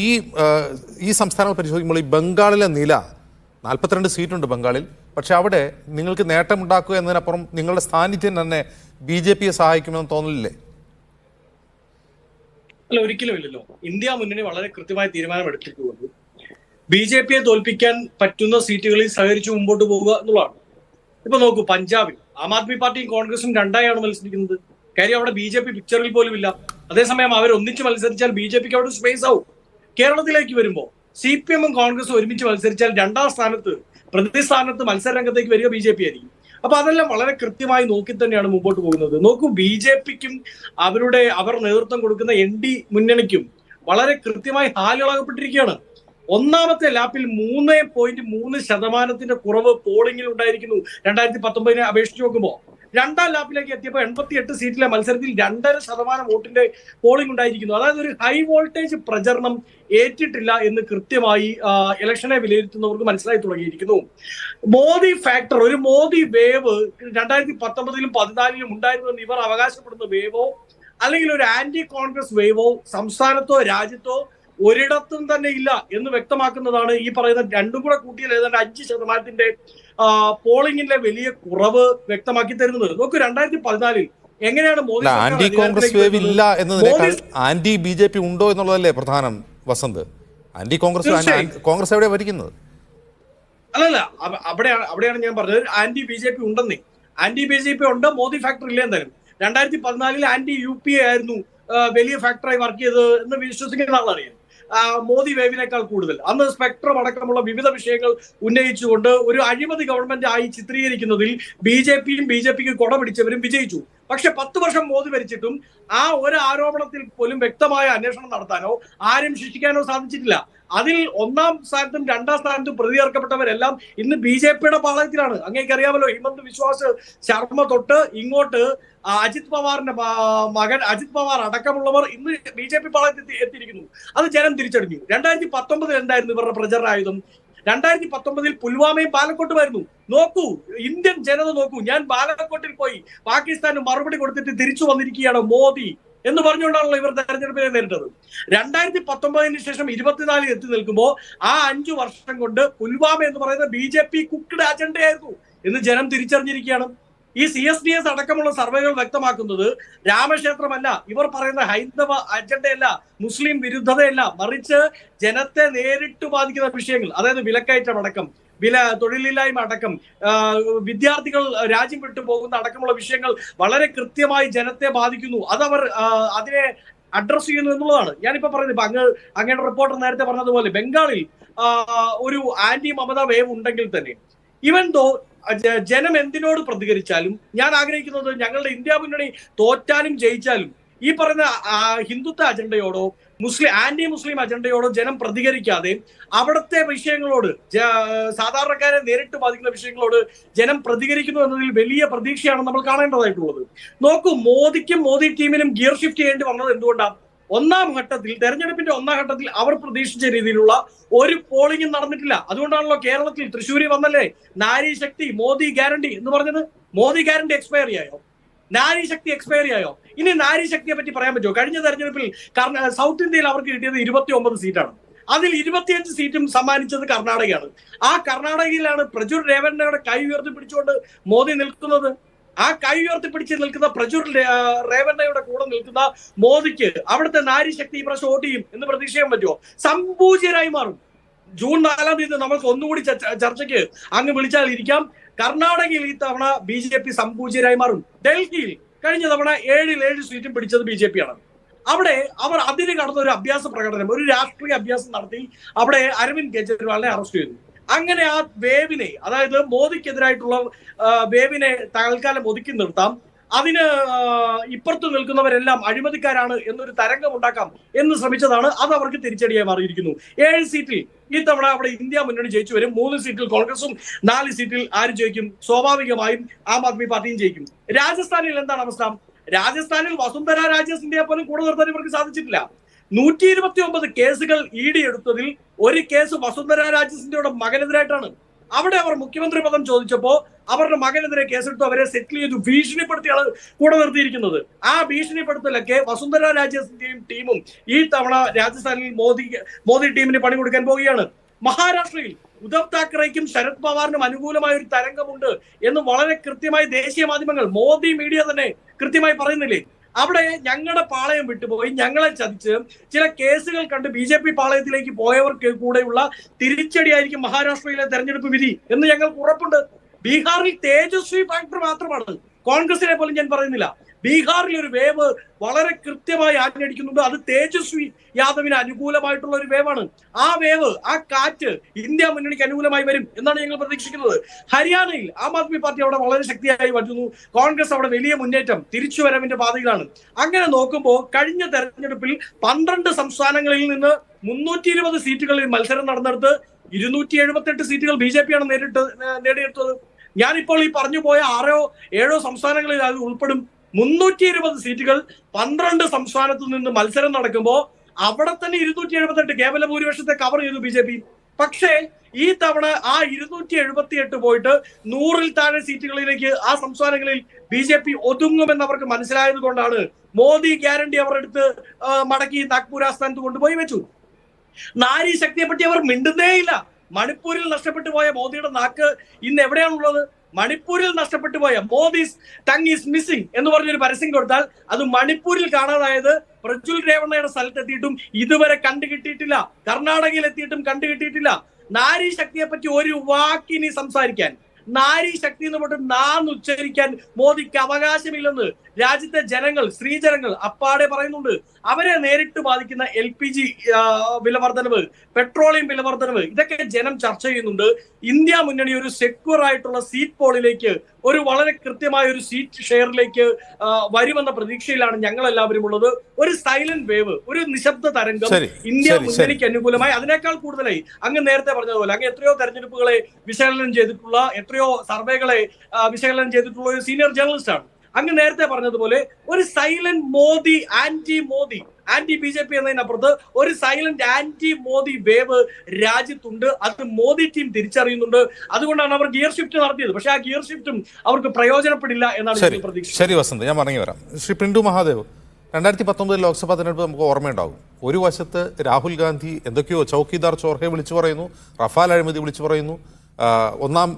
ഈ സംസ്ഥാനങ്ങൾ പരിശോധിക്കുമ്പോൾ ഈ ബംഗാളിലെ നില 42 സീറ്റുണ്ട് ബംഗാളിൽ. പക്ഷെ അവിടെ നിങ്ങൾക്ക് നേട്ടമുണ്ടാക്കുക എന്നതിനപ്പുറം നിങ്ങളുടെ സാന്നിധ്യം തന്നെ BJPയെ സഹായിക്കുമെന്ന് തോന്നലില്ലേ? അല്ല, ഒരിക്കലും ഇല്ലല്ലോ. ഇന്ത്യ മുന്നണി വളരെ കൃത്യമായ തീരുമാനമെടുത്തിട്ടുള്ളത് BJPയെ തോൽപ്പിക്കാൻ പറ്റുന്ന സീറ്റുകളിൽ സഹകരിച്ച് മുമ്പോട്ട് പോവുക എന്നുള്ളതാണ്. ഇപ്പൊ നോക്കൂ, പഞ്ചാബിൽ ആം ആദ്മി പാർട്ടിയും കോൺഗ്രസും 2ആയാണ് മത്സരിക്കുന്നത്. കാര്യം അവിടെ BJP പിക്ചറിൽ പോലും ഇല്ല. അതേസമയം അവർ ഒന്നിച്ച് മത്സരിച്ചാൽ BJPക്ക് അവിടെ സ്പേസ് ആവും. കേരളത്തിലേക്ക് വരുമ്പോൾ CPM-ഉം കോൺഗ്രസും ഒരുമിച്ച് മത്സരിച്ചാൽ 2ാം സ്ഥാനത്ത് പ്രതിസ്ഥാനത്ത് മത്സര രംഗത്തേക്ക് വരിക BJP ആയിരിക്കും. അപ്പൊ അതെല്ലാം വളരെ കൃത്യമായി നോക്കി തന്നെയാണ് മുമ്പോട്ട് പോകുന്നത്. നോക്കൂ, BJPക്കും അവർ നേതൃത്വം കൊടുക്കുന്ന ND മുന്നണിക്കും വളരെ കൃത്യമായി ഹാലിളകപ്പെട്ടിരിക്കുകയാണ്. 1ാമത്തെ ലാപ്പിൽ 3.3% കുറവ് പോളിംഗിൽ ഉണ്ടായിരിക്കുന്നു 2019 അപേക്ഷിച്ച് നോക്കുമ്പോൾ. 2ാം ലാപ്പിലേക്ക് എത്തിയപ്പോൾ 88 സീറ്റിലെ മത്സരത്തിൽ 2.5% വോട്ടിന്റെ പോളിംഗ് ഉണ്ടായിരിക്കുന്നു. അതായത് ഒരു ഹൈ വോൾട്ടേജ് പ്രചരണം ഏറ്റിട്ടില്ല എന്ന് കൃത്യമായി ഇലക്ഷനെ വിലയിരുത്തുന്നവർക്ക് മനസ്സിലായി തുടങ്ങിയിരിക്കുന്നു. മോദി ഫാക്ടർ, ഒരു മോദി വേവ് 2019-ലും 2014-ലും ഉണ്ടായിരുന്നെന്ന് ഇവർ അവകാശപ്പെടുന്ന വേവോ അല്ലെങ്കിൽ ഒരു ആന്റി കോൺഗ്രസ് വേവോ സംസ്ഥാനത്തോ രാജ്യത്തോ ഒരിടത്തും തന്നെ ഇല്ല എന്ന് വ്യക്തമാക്കുന്നതാണ് ഈ പറയുന്ന 2ഉം കൂടെ കൂട്ടിയാൽ ഏതാണ്ട് 5% പോളിംഗിന്റെ വലിയ കുറവ് വ്യക്തമാക്കി തരുന്നത്. നോക്കൂ, 2014-ൽ എങ്ങനെയാണ് മോദി ആന്റി കോൺഗ്രസ് വേവ് ഇല്ല എന്നതിനേക്കാൾ ആന്റി BJP ഉണ്ടോ എന്നുള്ളതല്ലേ പ്രധാനം വസന്ത്? ആന്റി കോൺഗ്രസ് എവിടെയാണ് ഭരിക്കുന്നത്? അല്ലല്ല, അവിടെയാണ് ഞാൻ പറഞ്ഞത്. ആന്റി BJP ഉണ്ടെന്നേ. ആന്റി BJP ഉണ്ട്, മോദി ഫാക്ടർ ഇല്ല എന്തായാലും. 2014-ൽ ആന്റി UPA ആയിരുന്നു വലിയ ഫാക്ടറായി വർക്ക് ചെയ്തത് എന്ന് വിശ്വസിക്കുന്ന ആളാണ് ഞാൻ. മോദി വേവിനേക്കാൾ കൂടുതൽ അന്ന് സ്പെക്ട്രം അടക്കമുള്ള വിവിധ വിഷയങ്ങൾ ഉന്നയിച്ചുകൊണ്ട് ഒരു അഴിമതി ഗവൺമെന്റ് ആയി ചിത്രീകരിക്കുന്നതിൽ BJPക്ക് കൊട പിടിച്ചവരും വിജയിച്ചു. പക്ഷെ 10 വർഷം മോദി ഭരിച്ചിട്ടും ആ ഒരു ആരോപണത്തിൽ പോലും വ്യക്തമായ അന്വേഷണം നടത്താനോ ആരും ശിക്ഷിക്കാനോ സാധിച്ചിട്ടില്ല. അതിൽ 1ാം സ്ഥാനത്തും 2ാം സ്ഥാനത്തും പ്രതി ചേർക്കപ്പെട്ടവരെല്ലാം ഇന്ന് BJP-യുടെ പാളയത്തിലാണ്. അങ്ങേക്കറിയാമല്ലോ, ഹിമന്ത് വിശ്വാസ് ശർമ്മ തൊട്ട് ഇങ്ങോട്ട് അജിത് പവാറിന്റെ മകൻ അജിത് പവാർ അടക്കമുള്ളവർ ഇന്ന് BJP പാളയത്തിൽ എത്തിയിരിക്കുന്നു. അത് ജനം തിരിച്ചടിഞ്ഞു. 2019 എന്തായിരുന്നു ഇവരുടെ പ്രചരണായുധം? 2019 പുൽവാമയും ബാലക്കോട്ടുമായിരുന്നു. നോക്കൂ, ഇന്ത്യൻ ജനത നോക്കൂ. ഞാൻ ബാലക്കോട്ടിൽ പോയി പാകിസ്ഥാന് മറുപടി കൊടുത്തിട്ട് തിരിച്ചു വന്നിരിക്കുകയാണ് മോദി എന്ന് പറഞ്ഞുകൊണ്ടാണല്ലോ ഇവർ തെരഞ്ഞെടുപ്പിനെ നേരിട്ടത്. 2019 ശേഷം 24 എത്തി നിൽക്കുമ്പോൾ ആ 5 വർഷം കൊണ്ട് പുൽവാമ എന്ന് പറയുന്ന BJP കുക്ക്ഡ് അജണ്ടയായിരുന്നു എന്ന് ജനം തിരിച്ചറിഞ്ഞിരിക്കുകയാണ്. ഈ CSDS അടക്കമുള്ള സർവേകൾ വ്യക്തമാക്കുന്നത് രാമക്ഷേത്രമല്ല, ഇവർ പറയുന്ന ഹൈന്ദവ അജണ്ടയല്ല, മുസ്ലിം വിരുദ്ധതയല്ല, മറിച്ച് ജനത്തെ നേരിട്ട് ബാധിക്കുന്ന വിഷയങ്ങൾ, അതായത് വിലക്കയറ്റം അടക്കം, തൊഴിലില്ലായ്മ അടക്കം, വിദ്യാർത്ഥികൾ രാജ്യം വിട്ടു പോകുന്ന അടക്കമുള്ള വിഷയങ്ങൾ വളരെ കൃത്യമായി ജനത്തെ ബാധിക്കുന്നു. അതവർ അതിനെ അഡ്രസ് ചെയ്യുന്നു എന്നുള്ളതാണ് ഞാനിപ്പോ പറയുന്നത്. ഇപ്പൊ അങ്ങയുടെ റിപ്പോർട്ടർ നേരത്തെ പറഞ്ഞതുപോലെ ബംഗാളിൽ ഒരു ആന്റി മമത വേവ് ഉണ്ടെങ്കിൽ തന്നെ, ഈവൻ ദോ ജനം എന്തിനോട് പ്രതികരിച്ചാലും, ഞാൻ ആഗ്രഹിക്കുന്നത് ഞങ്ങളുടെ ഇന്ത്യ മുന്നണി തോറ്റാലും ജയിച്ചാലും ഈ പറയുന്ന ഹിന്ദുത്വ അജണ്ടയോടോ ആന്റി മുസ്ലിം അജണ്ടയോടോ ജനം പ്രതികരിക്കാതെ അവിടുത്തെ വിഷയങ്ങളോട്, സാധാരണക്കാരെ നേരിട്ട് ബാധിക്കുന്ന വിഷയങ്ങളോട് ജനം പ്രതികരിക്കുന്നു എന്നതിൽ വലിയ പ്രതീക്ഷയാണ് നമ്മൾ കാണേണ്ടതായിട്ടുള്ളത്. നോക്കൂ, മോദിക്കും മോദി ടീമിനും ഗിയർ ഷിഫ്റ്റ് ചെയ്യേണ്ടി വന്നത് എന്തുകൊണ്ടാണ്? 1ാം ഘട്ടത്തിൽ, തെരഞ്ഞെടുപ്പിന്റെ 1ാം ഘട്ടത്തിൽ അവർ പ്രതീക്ഷിച്ച രീതിയിലുള്ള ഒരു പോളിംഗും നടന്നിട്ടില്ല. അതുകൊണ്ടാണല്ലോ കേരളത്തിൽ തൃശ്ശൂരിൽ വന്നല്ലേ നാരി ശക്തി മോദി ഗ്യാരണ്ടി എന്ന് പറഞ്ഞത്. മോദി ഗ്യാരണ്ടി എക്സ്പയറി ആയോ? നാരി ശക്തി എക്സ്പയറി ആയോ? ഇനി നാരി ശക്തിയെ പറ്റി പറയാൻ പറ്റുമോ? കഴിഞ്ഞ തെരഞ്ഞെടുപ്പിൽ സൗത്ത് ഇന്ത്യയിൽ അവർക്ക് കിട്ടിയത് 29 സീറ്റാണ്. അതിൽ 25 സീറ്റും സമ്മാനിച്ചത് കർണാടകയാണ്. ആ കർണാടകയിലാണ് പ്രചുർ രേവണ്ണയുടെ കൈ ഉയർത്തിപ്പിടിച്ചുകൊണ്ട് മോദി നിൽക്കുന്നത്. ആ കൈ ഉയർത്തിപ്പിടിച്ച് നിൽക്കുന്ന പ്രചുർ രേവണ്ണയുടെ കൂടെ നിൽക്കുന്ന മോദിക്ക് അവിടുത്തെ നാരി ശക്തി ഈ പ്രാവശ്യം വോട്ട് ചെയ്യും എന്ന് പ്രതീക്ഷ ചെയ്യാൻ പറ്റുമോ? സംപൂജ്യരായി മാറും. ജൂൺ 4-ാം തീയതി നമുക്ക് ഒന്നുകൂടി ചർച്ചയ്ക്ക് അങ്ങ് വിളിച്ചാൽ ഇരിക്കാം. കർണാടകയിൽ ഈ തവണ BJP സംപൂജ്യരായി മാറും. ഡൽഹിയിൽ കഴിഞ്ഞ തവണ 7 സീറ്റും പിടിച്ചത് BJP ആണ്. അവിടെ അവർ അതിന് കടന്ന ഒരു അഭ്യാസ പ്രകടനം, ഒരു രാഷ്ട്രീയ അഭ്യാസം നടത്തി അവിടെ അരവിന്ദ് കെജ്രിവാളിനെ അറസ്റ്റ് ചെയ്തു. അങ്ങനെ ആ വേവിനെ, അതായത് മോദിക്കെതിരായിട്ടുള്ള വേവിനെ തൽക്കാലം ഒതുക്കി നിർത്താം, അതിന് ഇപ്പുറത്ത് നിൽക്കുന്നവരെല്ലാം അഴിമതിക്കാരാണ് എന്നൊരു തരംഗം ഉണ്ടാക്കാം എന്ന് ശ്രമിച്ചതാണ്. അത് അവർക്ക് തിരിച്ചടിയായി മാറിയിരിക്കുന്നു. 7 സീറ്റിൽ ഈ തവണ അവിടെ ഇന്ത്യ മുന്നണി ജയിച്ചു വരും. 3 സീറ്റിൽ കോൺഗ്രസും 4 സീറ്റിൽ ആര് ജയിക്കും? സ്വാഭാവികമായും ആം ആദ്മി പാർട്ടിയും ജയിക്കും. രാജസ്ഥാനിൽ എന്താണ് അവസ്ഥ? രാജസ്ഥാനിൽ വസുന്ധര രാജെ സിന്ധ്യയെ പോലും കൂടെ നിർത്താൻ ഇവർക്ക് സാധിച്ചിട്ടില്ല. 129 കേസുകൾ ED എടുത്തതിൽ ഒരു കേസ് വസുന്ധര രാജെ സിന്ധ്യയുടെ മകനെതിരായിട്ടാണ്. അവിടെ അവർ മുഖ്യമന്ത്രി പദം ചോദിച്ചപ്പോ അവരുടെ മകനെതിരെ കേസെടുത്തു, അവരെ സെറ്റിൽ ചെയ്തു, ഭീഷണിപ്പെടുത്തിയാണ് കൂടെ നിർത്തിയിരിക്കുന്നത്. ആ ഭീഷണിപ്പെടുത്തലൊക്കെ വസുന്ധര രാജെ സിന്ധ്യയും ടീമും ഈ തവണ രാജസ്ഥാനിൽ മോദി ടീമിന് പണി കൊടുക്കാൻ പോവുകയാണ്. മഹാരാഷ്ട്രയിൽ ഉദ്ധവ് താക്കറേക്കും ശരത് പവാറിനും അനുകൂലമായ ഒരു തരംഗമുണ്ട് എന്ന് വളരെ കൃത്യമായി ദേശീയ മാധ്യമങ്ങൾ, മോദി മീഡിയ തന്നെ കൃത്യമായി പറയുന്നില്ലേ? അവിടെ ഞങ്ങളുടെ പാളയം വിട്ടുപോയി, ഞങ്ങളെ ചതിച്ച് ചില കേസുകൾ കണ്ട് BJP പാളയത്തിലേക്ക് പോയവർക്ക് കൂടെയുള്ള തിരിച്ചടിയായിരിക്കും മഹാരാഷ്ട്രയിലെ തെരഞ്ഞെടുപ്പ് വിധി എന്ന് ഞങ്ങൾക്ക് ഉറപ്പുണ്ട്. ബീഹാറിൽ തേജസ്വി ഫാക്ടർ മാത്രമാണ്, കോൺഗ്രസിനെ പോലും ഞാൻ പറയുന്നില്ല. ബീഹാറിൽ ഒരു വേവ് വളരെ കൃത്യമായി ആഞ്ഞടിക്കുന്നുണ്ട്. അത് തേജസ്വി യാദവിന് അനുകൂലമായിട്ടുള്ള ഒരു വേവാണ്. ആ വേവ്, ആ കാറ്റ് ഇന്ത്യ മുന്നണിക്ക് അനുകൂലമായി വരും എന്നാണ് ഞങ്ങൾ പ്രതീക്ഷിക്കുന്നത്. ഹരിയാനയിൽ ആം ആദ്മി പാർട്ടി അവിടെ വളരെ ശക്തിയായി വരുന്നു. കോൺഗ്രസ് അവിടെ വലിയ മുന്നേറ്റം, തിരിച്ചുവരവിന്റെ പാതയിലാണ്. അങ്ങനെ നോക്കുമ്പോൾ കഴിഞ്ഞ തെരഞ്ഞെടുപ്പിൽ 12 സംസ്ഥാനങ്ങളിൽ നിന്ന് 320 സീറ്റുകളിൽ മത്സരം നടന്നെടുത്ത് 278 സീറ്റുകൾ BJP ആണ് നേടിയെടുത്തത്. ഞാനിപ്പോൾ ഈ പറഞ്ഞു പോയ 6-7 സംസ്ഥാനങ്ങളിൽ അത് ഉൾപ്പെടും. 320 സീറ്റുകൾ 12 സംസ്ഥാനത്തു നിന്ന് മത്സരം നടക്കുമ്പോൾ അവിടെ തന്നെ 278 കേവല ഭൂരിപക്ഷത്തെ കവർ ചെയ്തു BJP. പക്ഷേ ഈ തവണ ആ 278 പോയിട്ട് 100-ൽ താഴെ സീറ്റുകളിലേക്ക് ആ സംസ്ഥാനങ്ങളിൽ BJP ഒതുങ്ങുമെന്ന് അവർക്ക് മനസ്സിലായത് കൊണ്ടാണ് മോദി ഗ്യാരണ്ടി അവർ എടുത്ത് മടക്കി നാഗ്പൂർ ആസ്ഥാനത്ത് കൊണ്ടുപോയി വെച്ചു. നാരി ശക്തിയെ പറ്റി അവർ മിണ്ടുന്നേയില്ല. മണിപ്പൂരിൽ നഷ്ടപ്പെട്ടു പോയ മോദിയുടെ നാക്ക് ഇന്ന് എവിടെയാണുള്ളത്? മണിപ്പൂരിൽ നഷ്ടപ്പെട്ടു പോയ മോദീസ് ടങ് ഈസ് മിസ്സിംഗ് എന്ന് പറഞ്ഞൊരു പരസ്യം കൊടുത്താൽ അത് മണിപ്പൂരിൽ കാണാതായത് പ്രജ്വൽ രേവണ്ണയുടെ സ്ഥലത്തെത്തിയിട്ടും ഇതുവരെ കണ്ടുകിട്ടിയിട്ടില്ല. കർണാടകയിൽ എത്തിയിട്ടും കണ്ടുകിട്ടിയിട്ടില്ല. നാരി ശക്തിയെ പറ്റി ഒരു വാക്കിനി സംസാരിക്കാൻ, നാരി ശക്തി എന്ന് പറഞ്ഞിട്ട് ഉച്ചരിക്കാൻ മോദിക്ക് അവകാശമില്ലെന്ന് രാജ്യത്തെ ജനങ്ങൾ, സ്ത്രീജനങ്ങൾ അപ്പാടെ പറയുന്നുണ്ട്. അവരെ നേരിട്ട് ബാധിക്കുന്ന LPG വില വർധനവ്, പെട്രോളിയം വില വർധനവ്, ഇതൊക്കെ ജനം ചർച്ച ചെയ്യുന്നുണ്ട്. ഇന്ത്യ മുന്നണി ഒരു സെക്യൂർ ആയിട്ടുള്ള സീറ്റ് പോളിലേക്ക്, ഒരു വളരെ കൃത്യമായ ഒരു സീറ്റ് ഷെയറിലേക്ക് വരുമെന്ന പ്രതീക്ഷയിലാണ് ഞങ്ങൾ എല്ലാവരും ഉള്ളത്. ഒരു സൈലന്റ് വേവ്, ഒരു നിശബ്ദ തരംഗം ഇന്ത്യ മുന്നണിക്ക് അനുകൂലമായി, അതിനേക്കാൾ കൂടുതലായി അങ്ങ് നേരത്തെ പറഞ്ഞതുപോലെ അങ്ങ് എത്രയോ തെരഞ്ഞെടുപ്പുകളെ വിശകലനം ചെയ്തിട്ടുള്ള, എത്രയോ സർവേകളെ വിശകലനം ചെയ്തിട്ടുള്ള ഒരു സീനിയർ ജേർണലിസ്റ്റ് ആണ്. അങ്ങ് നേരത്തെ പറഞ്ഞതുപോലെ ഒരു സൈലന്റ് മോദി, ആന്റി BJP എന്നതിനപ്പുറത്ത് ഒരു സൈലന്റ് ആന്റി മോദി വേവ് രാജ്യത്തുണ്ട്. അത് മോദി ടീം തിരിച്ചറിയുന്നുണ്ട്. അതുകൊണ്ടാണ് അവർ ഗിയർ ഷിഫ്റ്റ് നടത്തിയത്. പക്ഷെ ആ ഗിയർ ഷിഫ്റ്റും അവർക്ക് പ്രയോജനപ്പെടില്ല എന്നാണ് പ്രതീക്ഷ. ശരി വസന്ത്, ഞാൻ മടങ്ങി വരാം. ശ്രീ പിന്റു മഹാദേവ്, 2019 ലോക്സഭാ തെരഞ്ഞെടുപ്പ് നമുക്ക് ഓർമ്മയുണ്ടാകും. ഒരു വശത്ത് രാഹുൽ ഗാന്ധി എന്തൊക്കെയോ ചൌക്കിദാർ ചോർഹയെ വിളിച്ചു പറയുന്നു, റഫാൽ അഴിമതി വിളിച്ചു പറയുന്നു, ഒന്നാം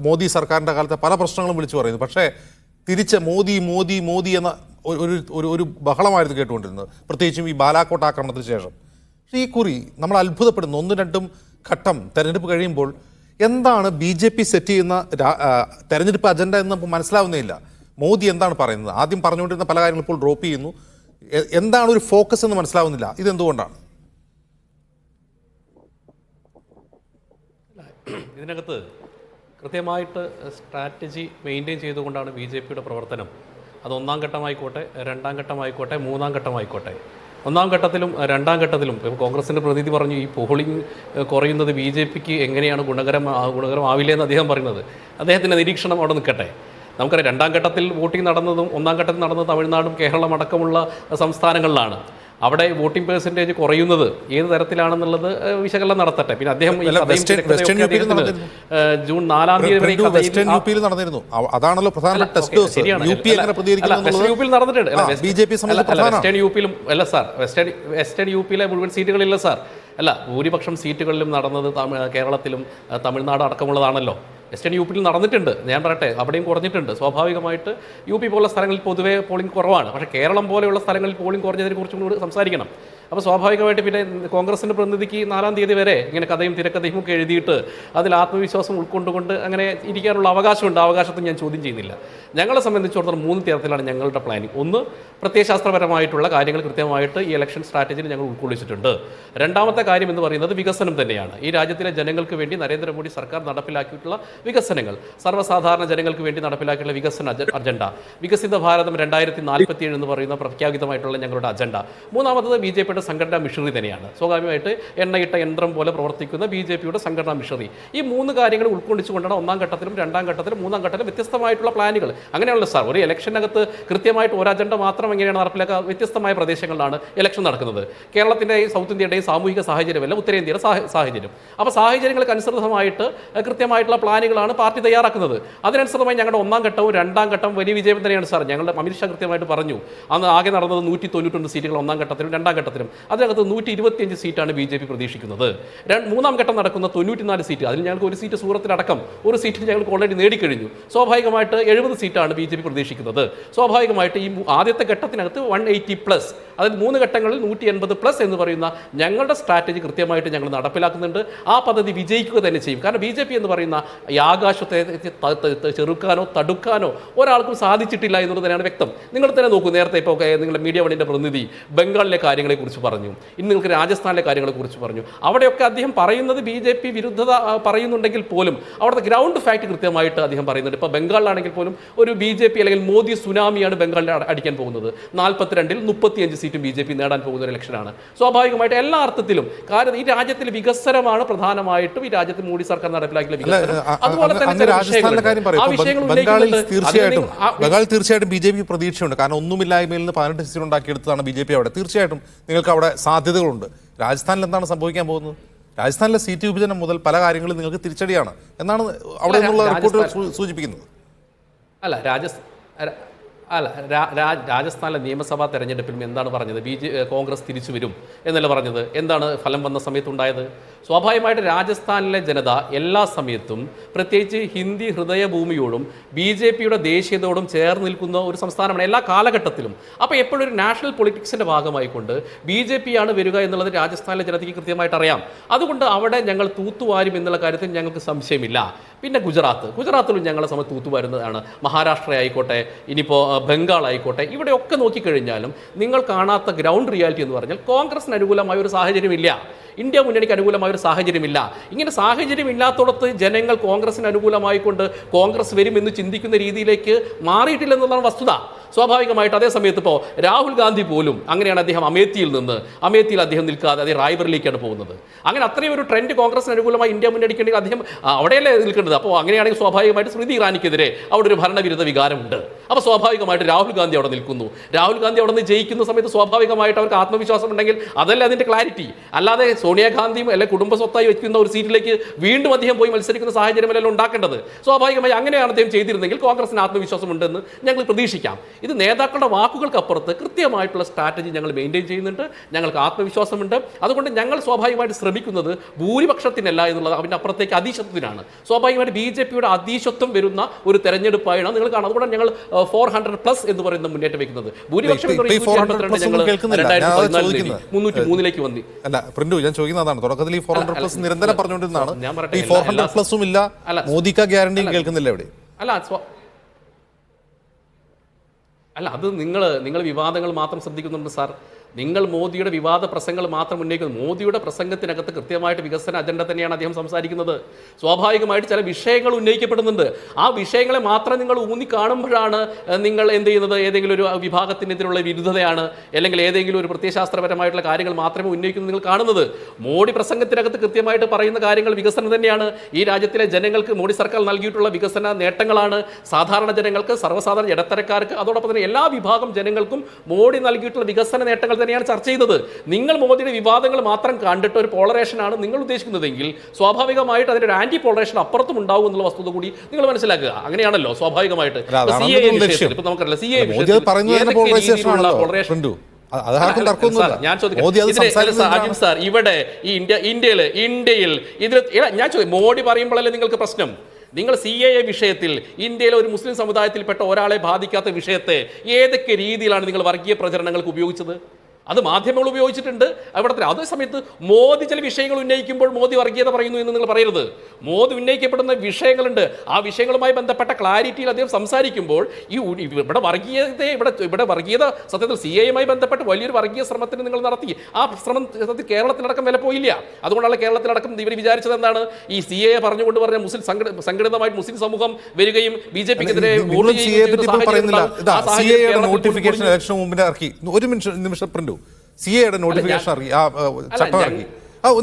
മോദി സർക്കാരിന്റെ കാലത്തെ പല പ്രശ്നങ്ങളും വിളിച്ചു പറയുന്നു. പക്ഷേ തിരിച്ച് മോദി എന്ന ഒരു ബഹളമായിരുന്നു കേട്ടുകൊണ്ടിരുന്നത്, പ്രത്യേകിച്ചും ഈ ബാലാക്കോട്ട് ആക്രമണത്തിന് ശേഷം. പക്ഷേ ഈ കുറി നമ്മൾ അത്ഭുതപ്പെടുന്നു. 1-2 ഘട്ടം തെരഞ്ഞെടുപ്പ് കഴിയുമ്പോൾ എന്താണ് BJP സെറ്റ് ചെയ്യുന്ന തെരഞ്ഞെടുപ്പ് അജണ്ട എന്ന് നമുക്ക് മനസ്സിലാവുന്നില്ല. മോദി എന്താണ് പറയുന്നത്? ആദ്യം പറഞ്ഞുകൊണ്ടിരുന്ന പല കാര്യങ്ങളും ഇപ്പോൾ ഡ്രോപ്പ് ചെയ്യുന്നു. എന്താണ് ഒരു ഫോക്കസ് എന്ന് മനസ്സിലാവുന്നില്ല. ഇതെന്തുകൊണ്ടാണ്? ഇതിനകത്ത് കൃത്യമായിട്ട് സ്ട്രാറ്റജി മെയിൻറ്റെയിൻ ചെയ്തുകൊണ്ടാണ് BJPയുടെ പ്രവർത്തനം. അത് 1-ാം ഘട്ടമായിക്കോട്ടെ, 2-ാം ഘട്ടമായിക്കോട്ടെ, 3-ാം ഘട്ടമായിക്കോട്ടെ. 1-ാം ഘട്ടത്തിലും 2-ാം ഘട്ടത്തിലും ഇപ്പോൾ കോൺഗ്രസിൻ്റെ പ്രതിനിധി പറഞ്ഞു ഈ പോളിംഗ് കുറയുന്നത് BJPക്ക് എങ്ങനെയാണ് ഗുണകരമാവില്ലേ എന്ന് അദ്ദേഹം പറയുന്നത്. അദ്ദേഹത്തിൻ്റെ നിരീക്ഷണം അവിടെ നിൽക്കട്ടെ. നമുക്കറിയാം 2-ാം ഘട്ടത്തിൽ വോട്ടിംഗ് നടന്നതും 1-ാം ഘട്ടത്തിൽ നടന്നത് തമിഴ്നാടും കേരളം അടക്കമുള്ള സംസ്ഥാനങ്ങളിലാണ്. അവിടെ വോട്ടിംഗ് പെർസെൻറ്റേജ് കുറയുന്നത് ഏത് തരത്തിലാണെന്നുള്ളത് വിശകലനം നടത്തട്ടെ. പിന്നെ അദ്ദേഹം ജൂൺ 4-ാം തീയതി വരെ വെസ്റ്റേൺ യുപിയിൽ നടന്നിരുന്നു. അതാണല്ലോ പ്രധാനപ്പെട്ട ടെസ്റ്റ്. വെസ്റ്റേൺ യുപിയിൽ നടന്നിട്ടുണ്ട്. വെസ്റ്റേൺ യുപിയിലും അല്ല സാർ, വെസ്റ്റേൺ യുപിയിലെ മുഴുവൻ സീറ്റുകളില്ല സാർ. അല്ല, ഭൂരിപക്ഷം സീറ്റുകളിലും നടന്നത് കേരളത്തിലും തമിഴ്നാട് അടക്കമുള്ളതാണല്ലോ. വെസ്റ്റേൺ യുപിയിൽ നടന്നിട്ടുണ്ട്. ഞാൻ പറയട്ടെ, അവിടെയും കുറഞ്ഞിട്ടുണ്ട്. സ്വാഭാവികമായിട്ട് UP പോലുള്ള സ്ഥലങ്ങളിൽ പൊതുവേ പോളിംഗ് കുറവാണ്. പക്ഷേ കേരളം പോലെയുള്ള സ്ഥലങ്ങളിൽ പോളിംഗ് കുറഞ്ഞതിനെ കുറിച്ചും കൂടി സംസാരിക്കണം. അപ്പോൾ സ്വാഭാവികമായിട്ട് പിന്നെ കോൺഗ്രസിൻ്റെ പ്രതിനിധിക്ക് 4-ാം തീയതി വരെ ഇങ്ങനെ കഥയും തിരക്കഥയും ഒക്കെ എഴുതിയിട്ട് അതിൽ ആത്മവിശ്വാസം ഉൾക്കൊണ്ടുകൊണ്ട് അങ്ങനെ ഇരിക്കാനുള്ള അവകാശമുണ്ട്. അവകാശത്തെ ഞാൻ ചോദ്യം ചെയ്യുന്നില്ല. ഞങ്ങളെ സംബന്ധിച്ചിടത്തോളം 3 തരത്തിലാണ് ഞങ്ങളുടെ പ്ലാനിങ്. ഒന്ന്, പ്രത്യയശാസ്ത്രപരമായിട്ടുള്ള കാര്യങ്ങൾ കൃത്യമായിട്ട് ഈ ഇലക്ഷൻ സ്ട്രാറ്റജിയിൽ ഞങ്ങൾ ഉൾക്കൊള്ളിച്ചിട്ടുണ്ട്. രണ്ടാമത്തെ കാര്യം എന്ന് പറയുന്നത് വികസനം തന്നെയാണ്. ഈ രാജ്യത്തിലെ ജനങ്ങൾക്ക് വേണ്ടി നരേന്ദ്രമോദി സർക്കാർ നടപ്പിലാക്കിയിട്ടുള്ള വികസനങ്ങൾ, സർവ്വസാധാരണ ജനങ്ങൾക്ക് വേണ്ടി നടപ്പിലാക്കിയുള്ള വികസന അജണ്ട, വികസിത ഭാരതം 2047 എന്ന് പറയുന്ന പ്രഖ്യാപിതമായിട്ടുള്ള ഞങ്ങളുടെ അജണ്ട. മൂന്നാമത്തത് BJPയുടെ സംഘടനാ മിഷണറി തന്നെയാണ്. സ്വാഭാവികമായിട്ട് എണ്ണയിട്ട യന്ത്രം പോലെ പ്രവർത്തിക്കുന്ന BJPയുടെ സംഘടനാ മിഷണറി. ഈ 3 കാര്യങ്ങൾ ഉൾക്കൊള്ളിച്ചുകൊണ്ടാണ് 1-ാം ഘട്ടത്തിലും 2-ാം ഘട്ടത്തിലും 3-ാം ഘട്ടത്തിലും വ്യത്യസ്തമായിട്ടുള്ള പ്ലാനുകൾ. അങ്ങനെയുള്ള സാർ, ഒരു ഇലക്ഷനകത്ത് കൃത്യമായിട്ട് ഒരു അജണ്ട മാത്രം എങ്ങനെയാണ് നടപ്പിലാക്കുക? വ്യത്യസ്തമായ പ്രദേശങ്ങളിലാണ് ഇലക്ഷൻ നടക്കുന്നത്. കേരളത്തിൻ്റെയും സൗത്ത് ഇന്ത്യയുടെയും സാമൂഹിക സാഹചര്യമല്ല ഉത്തരേന്ത്യയുടെ സാഹചര്യം. അപ്പോൾ സാഹചര്യങ്ങൾക്ക് അനുസൃതമായിട്ട് കൃത്യമായിട്ടുള്ള പ്ലാനുകളാണ് പാർട്ടി തയ്യാറാക്കുന്നത്. അതിനനുസൃതമായി ഞങ്ങളുടെ 1-ാം ഘട്ടവും 2-ാം ഘട്ടവും വലിയ വിജയം തന്നെയാണ് സാർ. ഞങ്ങളുടെ അമിത്ഷാ കൃത്യമായിട്ട് പറഞ്ഞു, അന്ന് ആകെ നടന്നത് 192 സീറ്റുകൾ 1-ാം ഘട്ടത്തിലും 2-ാം ഘട്ടത്തിലും. അതിനകത്ത് 125 സീറ്റാണ് BJP പ്രതീക്ഷിക്കുന്നത്. 3-ാം ഘട്ടം നടക്കുന്ന 94 സീറ്റ്, അതിൽ ഞങ്ങൾക്ക് ഒരു സീറ്റ് സൂറത്തിലടക്കം ഒരു സീറ്റ് ഞങ്ങൾക്ക് ഓൾറെഡി നേടിക്കഴിഞ്ഞു. സ്വാഭാവികമായിട്ട് 70 സീറ്റാണ് BJP പ്രതീക്ഷിക്കുന്നത്. സ്വാഭാവികമായിട്ട് ഈ ആദ്യത്തെ ഘട്ടത്തിനകത്ത് 180+, അതായത് 3 ഘട്ടങ്ങളിൽ 180+ എന്ന് പറയുന്ന ഞങ്ങളുടെ സ്ട്രാറ്റജി കൃത്യമായിട്ട് ഞങ്ങൾ നടപ്പിലാക്കുന്നുണ്ട്. ആ പദ്ധതി വിജയിക്കുക തന്നെ ചെയ്യും. കാരണം BJP എന്ന് പറയുന്ന ഈ ആകാശത്തെ ചെറുക്കാനോ തടുക്കാനോ ഒരാൾക്കും സാധിച്ചിട്ടില്ല എന്നുള്ളത് തന്നെയാണ് വ്യക്തം. നിങ്ങൾ തന്നെ നോക്കൂ, നേരത്തെ ഇപ്പോൾ നിങ്ങളുടെ മീഡിയ വണ്ണിൻ്റെ പ്രതിനിധി ബംഗാളിലെ കാര്യങ്ങളെക്കുറിച്ച് പറഞ്ഞു, ഇന്ന് നിങ്ങൾക്ക് രാജസ്ഥാനിലെ കാര്യങ്ങളെക്കുറിച്ച് പറഞ്ഞു. അവിടെയൊക്കെ അദ്ദേഹം പറയുന്നത് BJP വിരുദ്ധത പറയുന്നുണ്ടെങ്കിൽ പോലും അവിടുത്തെ ഗ്രൗണ്ട് ഫാക്ട് കൃത്യമായിട്ട് അദ്ദേഹം പറയുന്നുണ്ട്. ഇപ്പോൾ ബംഗാളിലാണെങ്കിൽ പോലും ഒരു BJP അല്ലെങ്കിൽ മോദി സുനാമിയാണ് ബംഗാളിൽ അടിക്കാൻ പോകുന്നത്. 42-ൽ 35 സീറ്റും BJP നേടാൻ പോകുന്ന ഒരു ഇലക്ഷനാണ്. സ്വാഭാവികമായിട്ട് എല്ലാ അർത്ഥത്തിലും കാരണം ഈ രാജ്യത്തിൽ വികസനമാണ് പ്രധാനമായിട്ടും ഈ രാജ്യത്ത് മോദി സർക്കാർ നടപ്പിലാക്കിയ വികസനം. അതുപോലെ തന്നെ ബംഗാളിൽ തീർച്ചയായിട്ടും BJP പ്രതീക്ഷയുണ്ട്. കാരണം ഒന്നുമില്ലായ്മയിൽ നിന്ന് 18 സീറ്റ് ഉണ്ടാക്കിയെടുത്തതാണ് BJP അവിടെ. തീർച്ചയായിട്ടും നിങ്ങൾക്ക് അവിടെ സാധ്യതകളുണ്ട്. രാജസ്ഥാനിൽ എന്താണ് സംഭവിക്കാൻ പോകുന്നത്? രാജസ്ഥാനിലെ സീറ്റ് വിഭജനം മുതൽ പല കാര്യങ്ങളും നിങ്ങൾക്ക് തിരിച്ചടിയാണ് എന്നാണ് അവിടെ നിന്നുള്ള റിപ്പോർട്ടുകൾ സൂചിപ്പിക്കുന്നത്. രാജസ്ഥാനിലെ നിയമസഭാ തെരഞ്ഞെടുപ്പിലും എന്താണ് പറഞ്ഞത്? കോൺഗ്രസ് തിരിച്ചു വരും എന്നല്ല പറഞ്ഞത്. എന്താണ് ഫലം വന്ന സമയത്തുണ്ടായത്? സ്വാഭാവികമായിട്ട് രാജസ്ഥാനിലെ ജനത എല്ലാ സമയത്തും പ്രത്യേകിച്ച് ഹിന്ദി ഹൃദയഭൂമിയോടും BJPയുടെ ദേശീയതയോടും ചേർന്ന് നിൽക്കുന്ന ഒരു സംസ്ഥാനമാണ് എല്ലാ കാലഘട്ടത്തിലും. അപ്പോൾ എപ്പോഴും ഒരു നാഷണൽ പൊളിറ്റിക്സിൻ്റെ ഭാഗമായിക്കൊണ്ട് BJP ആണ് വരിക എന്നുള്ളത് രാജസ്ഥാനിലെ ജനതയ്ക്ക് കൃത്യമായിട്ട് അറിയാം. അതുകൊണ്ട് അവിടെ ഞങ്ങൾ തൂത്തുവാരും എന്നുള്ള കാര്യത്തിൽ ഞങ്ങൾക്ക് സംശയമില്ല. പിന്നെ ഗുജറാത്തിലും ഞങ്ങളെ സമയത്ത് തൂത്തുവാരുന്നതാണ്. മഹാരാഷ്ട്ര ആയിക്കോട്ടെ, ഇനിയിപ്പോൾ ബംഗാൾ ആയിക്കോട്ടെ, ഇവിടെയൊക്കെ നോക്കിക്കഴിഞ്ഞാലും നിങ്ങൾ കാണാത്ത ഗ്രൗണ്ട് റിയാലിറ്റി എന്ന് പറഞ്ഞാൽ കോൺഗ്രസിന് അനുകൂലമായ ഒരു സാഹചര്യമില്ല, ഇന്ത്യ മുന്നണിക്ക് അനുകൂലമായ ഒരു സാഹചര്യമില്ല. ഇങ്ങനെ സാഹചര്യം ഇല്ലാത്തടത്ത് ജനങ്ങൾ കോൺഗ്രസിന് അനുകൂലമായിക്കൊണ്ട് കോൺഗ്രസ് വരുമെന്ന് ചിന്തിക്കുന്ന രീതിയിലേക്ക് മാറിയിട്ടില്ലെന്നതാണ് വസ്തുത. സ്വാഭാവികമായിട്ട് അതേ സമയത്ത് ഇപ്പോൾ രാഹുൽ ഗാന്ധി പോലും അങ്ങനെയാണ്. അദ്ദേഹം അമേത്തിയിൽ അദ്ദേഹം നിൽക്കാതെ അദ്ദേഹം റായ്ബറിലേക്കാണ് പോകുന്നത്. അങ്ങനെ അത്രയും ഒരു ട്രെൻഡ് കോൺഗ്രസിന് അനുകൂലമായി ഇന്ത്യ മുന്നണിക്കുണ്ടെങ്കിൽ അദ്ദേഹം അവിടെയല്ലേ നിൽക്കേണ്ടത്. അപ്പോൾ അങ്ങനെയാണെങ്കിൽ സ്വാഭാവികമായിട്ട് സ്മൃതി ഇറാനിക്കെതിരെ അവിടെ ഒരു ഭരണവിരുദ്ധ വികാരമുണ്ട്. അപ്പോൾ സ്വാഭാവികമായിട്ട് രാഹുൽ ഗാന്ധി അവിടെ നിൽക്കുന്നു. രാഹുൽ ഗാന്ധി അവിടെ നിന്ന് ജയിക്കുന്ന സമയത്ത് സ്വാഭാവികമായിട്ട് അവർക്ക് ആത്മവിശ്വാസം ഉണ്ടെങ്കിൽ അതല്ല അതിൻ്റെ ക്ലാരിറ്റി. അല്ലാതെ സോണിയാഗാന്ധിയും അല്ലെങ്കിൽ കുടുംബ സ്വത്തായി വെക്കുന്ന ഒരു സീറ്റിലേക്ക് വീണ്ടും അദ്ദേഹം പോയി മത്സരിക്കുന്ന സാഹചര്യമല്ലല്ലോ ഉണ്ടാക്കേണ്ടത്. സ്വാഭാവികമായി അങ്ങനെയാണ് അദ്ദേഹം ചെയ്തിരുന്നെങ്കിൽ കോൺഗ്രസിന് ആത്മവിശ്വാസം ഉണ്ടെന്ന് ഞങ്ങൾ പ്രതീക്ഷിക്കാം. ഇത് നേതാക്കളുടെ വാക്കുകൾക്കപ്പുറത്ത് കൃത്യമായിട്ടുള്ള സ്ട്രാറ്റജി ഞങ്ങൾ മെയിൻറ്റെയിൻ ചെയ്യുന്നുണ്ട്. ഞങ്ങൾക്ക് ആത്മവിശ്വാസമുണ്ട്. അതുകൊണ്ട് ഞങ്ങൾ സ്വാഭാവികമായിട്ട് ശ്രമിക്കുന്നത് ഭൂരിപക്ഷത്തിനല്ല എന്നുള്ളത് അതിൻ്റെ അപ്പുറത്തേക്ക് അതീശത്വത്തിനാണ്. സ്വാഭാവികമായിട്ട് BJPയുടെ അതീശത്വം വരുന്ന ഒരു തെരഞ്ഞെടുപ്പായാണ് നിങ്ങൾ കാണുന്നത്. അതുകൊണ്ട് ഞങ്ങൾ 400+ എന്ന് പറയുന്ന മുന്നേറ്റം വെക്കുന്നത്. ഭൂരിപക്ഷം ഞങ്ങൾ 303 വന്നി. അല്ല പ്രിന്റു, ഞാൻ ചോദിക്കുന്നതാണ്, തുടക്കത്തിൽ ഈ 400+ നിരന്തരം പറഞ്ഞുകൊണ്ടിരുന്നതാണ്. ഈ 400+ ഇല്ല, മോദിക്ക ഗ്യാരണ്ടിയും കേൾക്കുന്നില്ല എവിടെ? അല്ല അത് നിങ്ങൾ വിവാദങ്ങൾ മാത്രം ശ്രദ്ധിക്കുന്നുണ്ട് സാർ. നിങ്ങൾ മോദിയുടെ വിവാദ പ്രസംഗങ്ങൾ മാത്രം ഉന്നയിക്കുന്നു. മോദിയുടെ പ്രസംഗത്തിനകത്ത് കൃത്യമായിട്ട് വികസന അജണ്ട തന്നെയാണ് അദ്ദേഹം സംസാരിക്കുന്നത്. സ്വാഭാവികമായിട്ട് ചില വിഷയങ്ങൾ ഉന്നയിക്കപ്പെടുന്നുണ്ട്. ആ വിഷയങ്ങളെ മാത്രം നിങ്ങൾ ഊന്നി കാണുമ്പോഴാണ് നിങ്ങൾ എന്ത് ചെയ്യുന്നത്, ഏതെങ്കിലും ഒരു വിഭാഗത്തിനെതിരുള്ള വിരുദ്ധതയാണ് അല്ലെങ്കിൽ ഏതെങ്കിലും ഒരു പ്രത്യയശാസ്ത്രപരമായിട്ടുള്ള കാര്യങ്ങൾ മാത്രമേ ഉന്നയിക്കുന്നത് നിങ്ങൾ കാണുന്നത്. മോഡി പ്രസംഗത്തിനകത്ത് കൃത്യമായിട്ട് പറയുന്ന കാര്യങ്ങൾ വികസനം തന്നെയാണ്. ഈ രാജ്യത്തിലെ ജനങ്ങൾക്ക് മോഡി സർക്കാർ നൽകിയിട്ടുള്ള വികസന നേട്ടങ്ങളാണ്. സാധാരണ ജനങ്ങൾക്ക്, സർവ്വസാധാരണ ഇടത്തരക്കാർക്ക്, അതോടൊപ്പം തന്നെ എല്ലാ വിഭാഗം ജനങ്ങൾക്കും മോഡി നൽകിയിട്ടുള്ള വികസന നേട്ടങ്ങൾ തന്നെയാണ് ചർച്ച ചെയ്തത്. നിങ്ങൾ മോദിയുടെ വിവാദങ്ങൾ മാത്രം കണ്ടിട്ട് ഒരു പോളറേഷനാണ് നിങ്ങൾ ഉദ്ദേശിക്കുന്നതെങ്കിൽ സ്വാഭാവികമായിട്ട് അതിന്റെ ഒരു ആന്റി പോളറേഷൻ അപ്പുറത്തും ഉണ്ടാവും എന്നുള്ള വസ്തുത കൂടി നിങ്ങൾ മനസ്സിലാക്കുക. അങ്ങനെയാണല്ലോ സ്വാഭാവികമായിട്ട്. ഇവിടെ ഇന്ത്യയിൽ ഇതിൽ ഞാൻ ചോദിക്കും, മോഡി പറയുമ്പോഴല്ലേ നിങ്ങൾക്ക് പ്രശ്നം? നിങ്ങൾ CAA വിഷയത്തിൽ ഇന്ത്യയിലെ ഒരു മുസ്ലിം സമുദായത്തിൽപ്പെട്ട ഒരാളെ ബാധിക്കാത്ത വിഷയത്തെ ഏതൊക്കെ രീതിയിലാണ് നിങ്ങൾ വർഗീയ പ്രചരണങ്ങൾക്ക് ഉപയോഗിച്ചത്? അത് മാധ്യമങ്ങൾ ഉപയോഗിച്ചിട്ടുണ്ട്. അവിടെ അതേ സമയത്ത് മോദി ചില വിഷയങ്ങൾ ഉന്നയിക്കുമ്പോൾ മോദി വർഗീയത പറയുന്നു എന്ന് നിങ്ങൾ പറയരുത്. മോദി ഉന്നയിക്കപ്പെടുന്ന വിഷയങ്ങളുണ്ട്. ആ വിഷയങ്ങൾ ബന്ധപ്പെട്ട ക്ലാരിറ്റിയിൽ അദ്ദേഹം സംസാരിക്കുമ്പോൾ ഇവിടെ വർഗീയത സത്യത്തിൽ CAA ബന്ധപ്പെട്ട് വലിയൊരു വർഗീയ ശ്രമത്തിന് നിങ്ങൾ നടത്തി. ആ ശ്രമം കേരളത്തിലടക്കം വില പോയില്ല. അതുകൊണ്ടാണ് കേരളത്തിലടക്കം ഇവർ വിചാരിച്ചത് എന്താണ്, ഈ CAA പറഞ്ഞുകൊണ്ട് പറഞ്ഞ മുസ്ലിം സംഘടിതമായിട്ട് മുസ്ലിം സമൂഹം വരികയും BJPക്കെതിരെ നോട്ടിഫിക്കേഷൻ ഇലക്ഷൻ മുമ്പിൽ ഇറക്കി. ഒരു നിമിഷം പ്രിന്റു, CAയുടെ നോട്ടിഫിക്കേഷൻ ഇറക്കി, ആ ചട്ടം ഇറക്കി.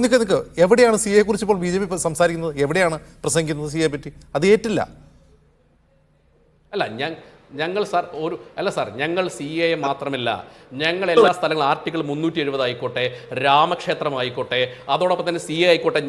നിക്ക് എവിടെയാണ് CAയെ കുറിച്ച് ഇപ്പോൾ BJP സംസാരിക്കുന്നത്? എവിടെയാണ് പ്രസംഗിക്കുന്നത് CAയെ പറ്റി? അത് ഏറ്റില്ല. ഞങ്ങൾ CAA മാത്രമല്ല, ഞങ്ങൾ എല്ലാ സ്ഥലങ്ങളും ആർട്ടിക്കിൾ 370 ആയിക്കോട്ടെ, രാമക്ഷേത്രമായിക്കോട്ടെ, അതോടൊപ്പം തന്നെ CAA ആയിക്കോട്ടെ,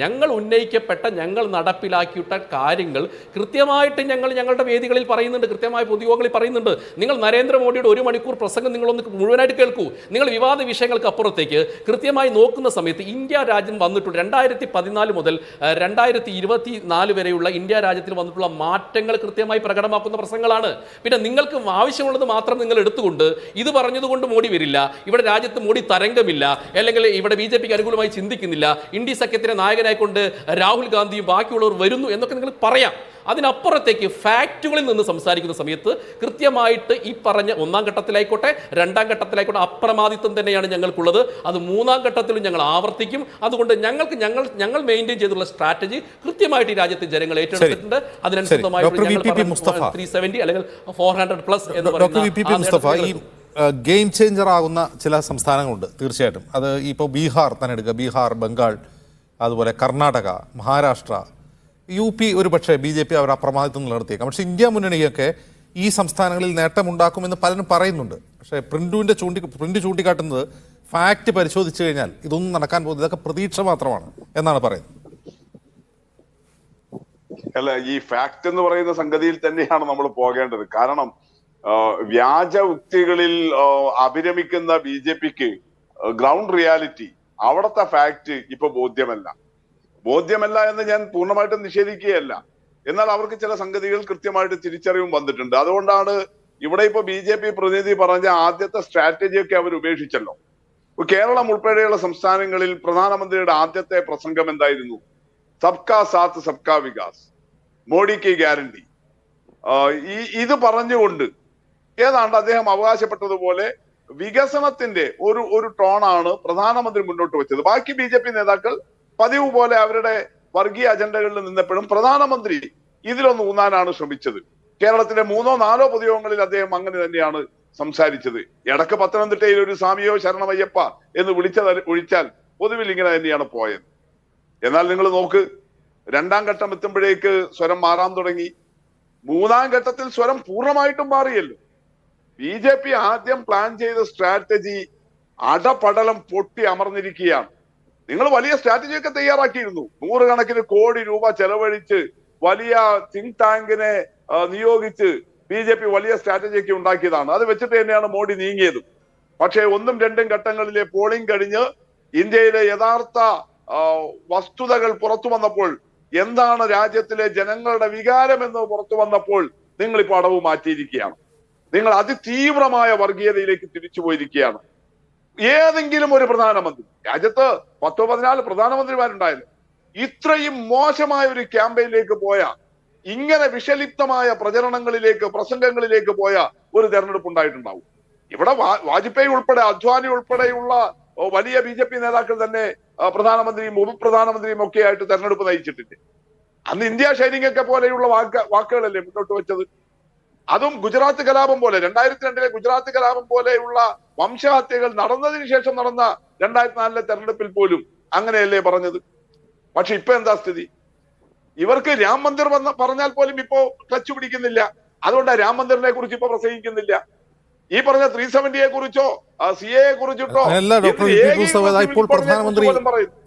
ഞങ്ങൾ ഉന്നയിക്കപ്പെട്ട, ഞങ്ങൾ നടപ്പിലാക്കിയിട്ട കാര്യങ്ങൾ കൃത്യമായിട്ട് ഞങ്ങളുടെ വേദികളിൽ പറയുന്നുണ്ട്, കൃത്യമായ പൊതുയോഗങ്ങളിൽ പറയുന്നുണ്ട്. നിങ്ങൾ നരേന്ദ്രമോദിയുടെ 1 മണിക്കൂർ പ്രസംഗം നിങ്ങളൊന്ന് മുഴുവനായിട്ട് കേൾക്കൂ. നിങ്ങൾ വിവാദ വിഷയങ്ങൾക്ക് അപ്പുറത്തേക്ക് കൃത്യമായി നോക്കുന്ന സമയത്ത് ഇന്ത്യ രാജ്യം വന്നിട്ടുണ്ട് 2014 മുതൽ 2024 വരെയുള്ള ഇന്ത്യ രാജ്യത്തിൽ വന്നിട്ടുള്ള മാറ്റങ്ങൾ കൃത്യമായി പ്രകടമാക്കുന്ന പ്രസംഗങ്ങളാണ്. പിന്നെ നിങ്ങൾക്ക് ആവശ്യമുള്ളത് മാത്രം നിങ്ങൾ എടുത്തുകൊണ്ട് ഇത് പറഞ്ഞതുകൊണ്ട് മോഡി വരില്ല, ഇവിടെ രാജ്യത്ത് മോഡി തരംഗമില്ല, അല്ലെങ്കിൽ ഇവിടെ BJPക്ക് അനുകൂലമായി ചിന്തിക്കുന്നില്ല, ഇന്ത്യ സഖ്യത്തിലെ നായകനായിക്കൊണ്ട് രാഹുൽ ഗാന്ധിയും ബാക്കിയുള്ളവർ വരുന്നു എന്നൊക്കെ നിങ്ങൾ പറയാം. അതിനപ്പുറത്തേക്ക് ഫാക്റ്റുകളിൽ നിന്ന് സംസാരിക്കുന്ന സമയത്ത് കൃത്യമായിട്ട് ഈ പറഞ്ഞ 1ാം ഘട്ടത്തിലായിക്കോട്ടെ 2ാം ഘട്ടത്തിലായിക്കോട്ടെ അപ്രമാദിത്വം തന്നെയാണ് ഞങ്ങൾക്കുള്ളത്. അത് 3ാം ഘട്ടത്തിലും ഞങ്ങൾ ആവർത്തിക്കും. അതുകൊണ്ട് ഞങ്ങൾ മെയിൻറ്റെയിൻ ചെയ്തിട്ടുള്ള സ്ട്രാറ്റജി കൃത്യമായിട്ട് ഈ രാജ്യത്തെ ജനങ്ങൾ ഏറ്റെടുത്തിട്ടുണ്ട്. അതിനനുസൃതമായിട്ട് 370 അല്ലെങ്കിൽ 400+ എന്ന് പറയുന്ന ഗെയിം ചേഞ്ചർ ആകുന്ന ചില സംസ്ഥാനങ്ങളുണ്ട് തീർച്ചയായിട്ടും. അത് ഇപ്പോൾ ബീഹാർ തന്നെ എടുക്കുക. ബീഹാർ, ബംഗാൾ, അതുപോലെ കർണാടക, മഹാരാഷ്ട്ര, UP ഒരു പക്ഷേ BJP അവർ അപ്രമാദിത്വം നിലനിർത്തിയേക്കാം. പക്ഷേ ഇന്ത്യ മുന്നണിയൊക്കെ ഈ സംസ്ഥാനങ്ങളിൽ നേട്ടമുണ്ടാക്കുമെന്ന് പലരും പറയുന്നുണ്ട്. പക്ഷേ പ്രിന്റ് ചൂണ്ടിക്കാട്ടുന്നത് ഫാക്റ്റ് പരിശോധിച്ചു കഴിഞ്ഞാൽ ഇതൊന്നും നടക്കാൻ പോകുന്നത് ഇതൊക്കെ പ്രതീക്ഷ മാത്രമാണ് എന്നാണ് പറയുന്നത്. അല്ല, ഈ ഫാക്ട് എന്ന് പറയുന്ന സംഗതിയിൽ തന്നെയാണ് നമ്മൾ പോകേണ്ടത്. കാരണം വ്യാജ ഉക്തികളിൽ അഭിരമിക്കുന്ന BJPക്ക് ഗ്രൗണ്ട് റിയാലിറ്റി, അവിടുത്തെ ഫാക്ട് ഇപ്പൊ ബോധ്യമല്ല. ബോധ്യമല്ല എന്ന് ഞാൻ പൂർണ്ണമായിട്ടും നിഷേധിക്കുകയല്ല. എന്നാൽ അവർക്ക് ചില സംഗതികൾ കൃത്യമായിട്ട് തിരിച്ചറിവും വന്നിട്ടുണ്ട്. അതുകൊണ്ടാണ് ഇവിടെ ഇപ്പൊ BJP പ്രതിനിധി പറഞ്ഞ ആദ്യത്തെ സ്ട്രാറ്റജിയൊക്കെ അവർ ഉപേക്ഷിച്ചല്ലോ. കേരളം ഉൾപ്പെടെയുള്ള സംസ്ഥാനങ്ങളിൽ പ്രധാനമന്ത്രിയുടെ ആദ്യത്തെ പ്രസംഗം എന്തായിരുന്നു? സബ്കാ സാത്ത് സബ്കാ വികാസ്, മോഡിക്ക് ഗ്യാരണ്ടി. ഇത് പറഞ്ഞുകൊണ്ട് ഏതാണ്ട് അദ്ദേഹം അവകാശപ്പെട്ടതുപോലെ വികസനത്തിന്റെ ഒരു ടോണാണ് പ്രധാനമന്ത്രി മുന്നോട്ട് വെച്ചത്. ബാക്കി BJP നേതാക്കൾ പതിവ് പോലെ അവരുടെ വർഗീയ അജണ്ടകളിൽ നിന്നപ്പോഴും പ്രധാനമന്ത്രി ഇതിലൊന്ന് ഊന്നാനാണ് ശ്രമിച്ചത്. കേരളത്തിലെ 3-4 പൊതുയോഗങ്ങളിൽ അദ്ദേഹം അങ്ങനെ തന്നെയാണ് സംസാരിച്ചത്. ഇടക്ക് പത്തനംതിട്ടയിൽ ഒരു സ്വാമിയോ ശരണമയ്യപ്പ എന്ന് ഒഴിച്ചാൽ പൊതുവിൽ ഇങ്ങനെ തന്നെയാണ് പോയത്. എന്നാൽ നിങ്ങൾ നോക്ക്, 2ാം ഘട്ടം എത്തുമ്പോഴേക്ക് സ്വരം മാറാൻ തുടങ്ങി. 3ാം ഘട്ടത്തിൽ സ്വരം പൂർണ്ണമായിട്ടും മാറിയല്ലോ. BJP ആദ്യം പ്ലാൻ ചെയ്ത സ്ട്രാറ്റജി അടപടലം പൊട്ടി അമർന്നിരിക്കുകയാണ്. നിങ്ങൾ വലിയ സ്ട്രാറ്റജിയൊക്കെ തയ്യാറാക്കിയിരുന്നു. 100 കണക്കിന് കോടി രൂപ ചെലവഴിച്ച് വലിയ തിങ്ക് ടാങ്കിനെ നിയോഗിച്ച് BJP വലിയ സ്ട്രാറ്റജിയൊക്കെ ഉണ്ടാക്കിയതാണ്. അത് വെച്ചിട്ട് തന്നെയാണ് മോഡി നീങ്ങിയത്. പക്ഷേ 1ഉം 2ഉം ഘട്ടങ്ങളിലെ പോളിംഗ് കഴിഞ്ഞ് ഇന്ത്യയിലെ യഥാർത്ഥ വസ്തുതകൾ പുറത്തു വന്നപ്പോൾ, എന്താണ് രാജ്യത്തിലെ ജനങ്ങളുടെ വികാരം എന്ന് പുറത്തു വന്നപ്പോൾ നിങ്ങൾ ഇപ്പോൾ അടവ് മാറ്റിയിരിക്കുകയാണ്. നിങ്ങൾ അതിതീവ്രമായ വർഗീയതയിലേക്ക് തിരിച്ചു പോയിരിക്കുകയാണ്. ഏതെങ്കിലും ഒരു പ്രധാനമന്ത്രി, രാജ്യത്ത് 10-14 പ്രധാനമന്ത്രിമാരുണ്ടായാലും ഇത്രയും മോശമായ ഒരു ക്യാമ്പയിനിലേക്ക് പോയ, ഇങ്ങനെ വിഷലിപ്തമായ പ്രചരണങ്ങളിലേക്ക് പ്രസംഗങ്ങളിലേക്ക് പോയ ഒരു തെരഞ്ഞെടുപ്പ് ഉണ്ടായിട്ടുണ്ടാവും. ഇവിടെ വാജ്പേയി ഉൾപ്പെടെ, അദ്വാനി ഉൾപ്പെടെയുള്ള വലിയ BJP നേതാക്കൾ തന്നെ പ്രധാനമന്ത്രിയും ഉപപ്രധാനമന്ത്രിയും ഒക്കെ ആയിട്ട് തെരഞ്ഞെടുപ്പ് നയിച്ചിട്ടുണ്ട്. അന്ന് ഇന്ത്യ ഷൈനിങ് ഒക്കെ പോലെയുള്ള വാക്കുകളല്ലേ മുന്നോട്ട് വെച്ചത്. അതും ഗുജറാത്ത് കലാപം പോലെ, 2002 ഗുജറാത്ത് കലാപം പോലെയുള്ള വംശഹത്യകൾ നടന്നതിന് ശേഷം നടന്ന 2004 തെരഞ്ഞെടുപ്പിൽ പോലും അങ്ങനെയല്ലേ പറഞ്ഞത്. പക്ഷെ ഇപ്പൊ എന്താ സ്ഥിതി? ഇവർക്ക് രാം മന്ദിർ പറഞ്ഞാൽ പോലും ഇപ്പോ ക്ലച്ച് പിടിക്കുന്നില്ല. അതുകൊണ്ട് രാം മന്ദിറിനെ കുറിച്ച് ഇപ്പൊ പ്രസംഗിക്കുന്നില്ല. ഈ പറഞ്ഞ 370 കുറിച്ചോ CA കുറിച്ചിട്ടോ ഇപ്പോൾ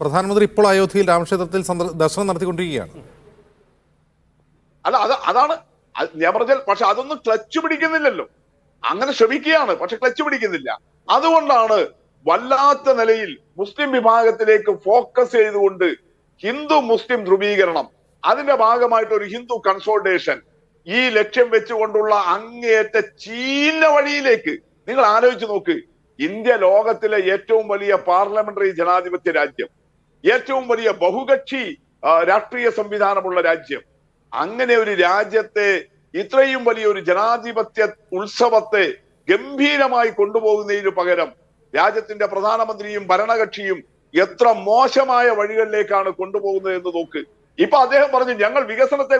പ്രധാനമന്ത്രി ഇപ്പോൾ അയോധ്യയിൽ രാമക്ഷേത്രത്തിൽ ദർശനം നടത്തിക്കൊണ്ടിരിക്കുകയാണ്. അല്ല, അതാണ് ഞാൻ പറഞ്ഞാൽ. പക്ഷെ അതൊന്നും ക്ലച്ച് പിടിക്കുന്നില്ലല്ലോ. അങ്ങനെ ശ്രമിക്കുകയാണ്, പക്ഷെ ക്ലച്ച് പിടിക്കുന്നില്ല. അതുകൊണ്ടാണ് വല്ലാത്ത നിലയിൽ മുസ്ലിം വിഭാഗത്തിലേക്ക് ഫോക്കസ് ചെയ്തുകൊണ്ട് ഹിന്ദു മുസ്ലിം ധ്രുവീകരണം, അതിന്റെ ഭാഗമായിട്ട് ഒരു ഹിന്ദു കൺസോൾട്ടേഷൻ, ഈ ലക്ഷ്യം വെച്ചുകൊണ്ടുള്ള അങ്ങേയറ്റ ചീന വഴിയിലേക്ക് നിങ്ങൾ ആലോചിച്ച് നോക്ക്. ഇന്ത്യ ലോകത്തിലെ ഏറ്റവും വലിയ പാർലമെന്ററി ജനാധിപത്യ രാജ്യം, ഏറ്റവും വലിയ ബഹുകക്ഷി രാഷ്ട്രീയ സംവിധാനമുള്ള രാജ്യം. അങ്ങനെ ഒരു രാജ്യത്തെ ഇത്രയും വലിയ ഒരു ജനാധിപത്യ ഉത്സവത്തെ ഗംഭീരമായി കൊണ്ടുപോകുന്നതിന് പകരം രാജ്യത്തിന്റെ പ്രധാനമന്ത്രിയും ഭരണകക്ഷിയും എത്ര മോശമായ വഴികളിലേക്കാണ് കൊണ്ടുപോകുന്നത് എന്ന് നോക്ക്. ഇപ്പൊ അദ്ദേഹം പറഞ്ഞു, ഞങ്ങൾ വികസനത്തെ